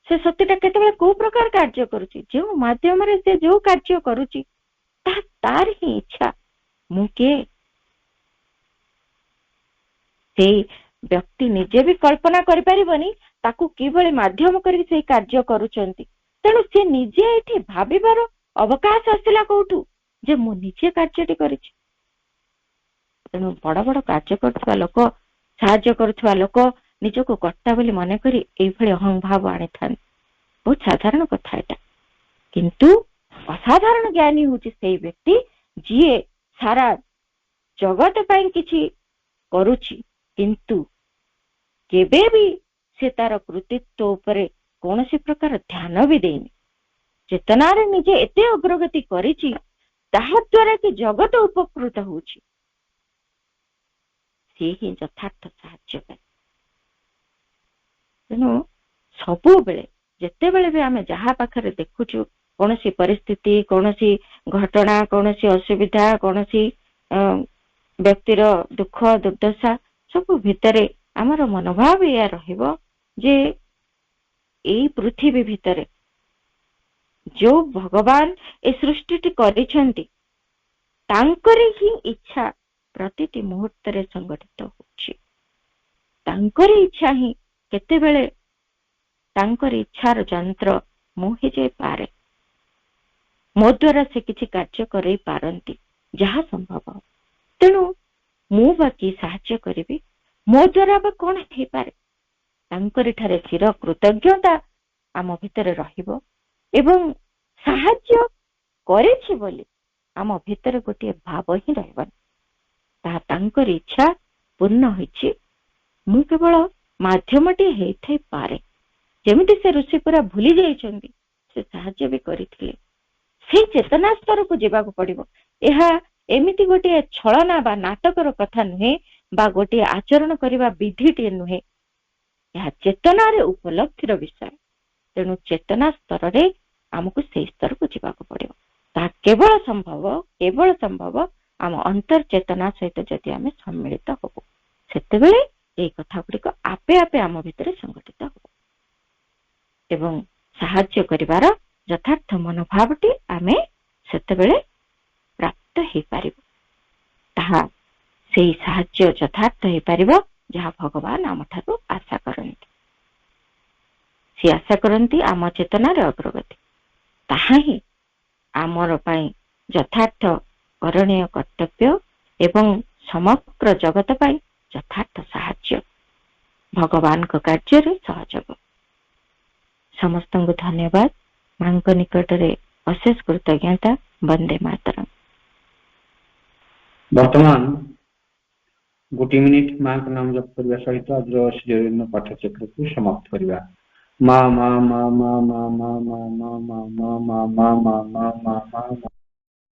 ସେ ଶକ୍ତିଟା କେତେବେଳେ କୋଉ ପ୍ରକାର କାର୍ଯ୍ୟ କରୁଛି, ଯେଉଁ ମାଧ୍ୟମରେ ସେ ଯୋଉ କାର୍ଯ୍ୟ କରୁଛି ତାହା ତାର ହିଁ ଇଚ୍ଛା। ମୁଁ କିଏ? ସେଇ ବ୍ୟକ୍ତି ନିଜେ ବି କଳ୍ପନା କରିପାରିବନି ତାକୁ କିଭଳି ମାଧ୍ୟମ କରି ସେଇ କାର୍ଯ୍ୟ କରୁଛନ୍ତି। ତେଣୁ ସେ ନିଜେ ଏଠି ଭାବିବାର ଅବକାଶ ଆସିଲା କୋଉଠୁ, ଯେ ମୁଁ ନିଜେ କାର୍ଯ୍ୟଟି କରିଛି। ତେଣୁ ବଡ ବଡ କାର୍ଯ୍ୟ କରୁଥିବା ଲୋକ, ସାହାଯ୍ୟ କରୁଥିବା ଲୋକ ନିଜକୁ କର୍ତ୍ତା ବୋଲି ମନେକରି ଏଇଭଳି ଅହଂଭାବ ଆଣିଥାନ୍ତି। ବହୁତ ସାଧାରଣ କଥା ଏଟା। କିନ୍ତୁ ଅସାଧାରଣ ଜ୍ଞାନୀ ହଉଛି ସେଇ ବ୍ୟକ୍ତି ଯିଏ ସାରା ଜଗତ ପାଇଁ କିଛି କରୁଛି, କିନ୍ତୁ କେବେ ବି ସେ ତାର କୃତିତ୍ୱ ଉପରେ କୌଣସି ପ୍ରକାର ଧ୍ୟାନ ବି ଦେଇନି। ଚେତନାରେ ନିଜେ ଏତେ ଅଗ୍ରଗତି କରିଛି, ତାହା ଦ୍ୱାରା କି ଜଗତ ଉପକୃତ ହଉଛି, ସେ ହିଁ ଯଥାର୍ଥ ସାହାଯ୍ୟକାରୀ। ତେଣୁ ସବୁବେଳେ ଯେତେବେଳେ ବି ଆମେ ଯାହା ପାଖରେ ଦେଖୁଛୁ, କୌଣସି ପରିସ୍ଥିତି, କୌଣସି ଘଟଣା, କୌଣସି ଅସୁବିଧା, କୌଣସି ବ୍ୟକ୍ତିର ଦୁଃଖ ଦୁର୍ଦ୍ଦଶା, ସବୁ ଭିତରେ ଆମର ମନୋଭାବ ଏଇଆ ରହିବ ଯେ ଏଇ ପୃଥିବୀ ଭିତରେ ଯୋଉ ଭଗବାନ ଏ ସୃଷ୍ଟିଟି କରିଛନ୍ତି, ତାଙ୍କରି ହିଁ ଇଚ୍ଛା ପ୍ରତିଟି ମୁହୂର୍ତ୍ତରେ ସଂଗଠିତ ହେଉଛି। ତାଙ୍କରି ଇଚ୍ଛା ହିଁ କେତେବେଳେ ତାଙ୍କରି ଇଚ୍ଛାର ଯନ୍ତ୍ର ମୁଁ ହେଇଯାଇପାରେ, ମୋ ଦ୍ୱାରା ସେ କିଛି କାର୍ଯ୍ୟ କରେଇ ପାରନ୍ତି ଯାହା ସମ୍ଭବ। ତେଣୁ ମୁଁ ବା କି ସାହାଯ୍ୟ କରିବି, ମୋ ଦ୍ୱାରା ବା କଣ ହେଇପାରେ? ତାଙ୍କରି ଠାରେ ଚିର କୃତଜ୍ଞତା ଆମ ଭିତରେ ରହିବ ଏବଂ ସାହାଯ୍ୟ କରିଛି ବୋଲି ଆମ ଭିତରେ ଗୋଟିଏ ଭାବ ହିଁ ରହିବନି। ତାହା ତାଙ୍କରି ଇଚ୍ଛା ପୂର୍ଣ୍ଣ ହୋଇଛି, ମୁଁ କେବଳ ମାଧ୍ୟମଟି ହେଇଥାଇପାରେ। ଯେମିତି ସେ ଋଷି ପୁରା ଭୁଲି ଯାଇଛନ୍ତି, ସେ ସାହାଯ୍ୟ ବି କରିଥିଲେ। ସେଇ ଚେତନା ସ୍ତରକୁ ଯିବାକୁ ପଡିବ। ଏହା ଏମିତି ଗୋଟିଏ ଛଳନା ବା ନାଟକର କଥା ନୁହେଁ, ବା ଗୋଟିଏ ଆଚରଣ କରିବା ବିଧିଟିଏ ନୁହେଁ। ଏହା ଚେତନାରେ ଉପଲବ୍ଧିର ବିଷୟ। ତେଣୁ ଚେତନା ସ୍ତରରେ ଆମକୁ ସେଇ ସ୍ତରକୁ ଯିବାକୁ ପଡିବ। ତାହା କେବଳ ସମ୍ଭବ ଆମ ଅନ୍ତର୍ଚେତନା ସହିତ ଯଦି ଆମେ ସମ୍ମିଳିତ ହବୁ, ସେତେବେଳେ ଏଇ କଥା ଗୁଡିକ ଆପେ ଆପେ ଆମ ଭିତରେ ସଂଗଠିତ ହବ ଏବଂ ସାହାଯ୍ୟ କରିବାର ଯଥାର୍ଥ ମନୋଭାବଟି ଆମେ ସେତେବେଳେ ପ୍ରାପ୍ତ ହେଇପାରିବ। ତାହା ସେଇ ସାହାଯ୍ୟ ଯଥାର୍ଥ ହେଇପାରିବ ଯାହା ଭଗବାନ ଆମଠାରୁ ଆଶା କରନ୍ତି। ସେ ଆଶା କରନ୍ତି ଆମ ଚେତନାରେ ଅଗ୍ରଗତି। ତାହା ହିଁ ଆମର ପାଇଁ ଯଥାର୍ଥ କରଣୀୟ କର୍ତ୍ତବ୍ୟ ଏବଂ ସମଗ୍ର ଜଗତ ପାଇଁ ଯଥାର୍ଥ ସାହାଯ୍ୟ, ଭଗବାନଙ୍କ କାର୍ଯ୍ୟରେ ସହଯୋଗ। ସମସ୍ତଙ୍କୁ ଧନ୍ୟବାଦ। ମାଙ୍କ ନିକଟରେ ଅଶେଷ କୃତଜ୍ଞତା। ବନ୍ଦେ ମାତରମ୍। ବର୍ତ୍ତମାନ 1 ମିନିଟ ମାଙ୍କ ନାମ ଜପ କରିବା ସହିତ ଆଜିର ଶ୍ରୀଜୀବନ ପାଠଚକ୍ରକୁ ସମାପ୍ତ କରିବା। ମା ମା ମା ମା ମା ମା ମା ମା ମା ମା ମା ମା ମା ମା ମା ମା।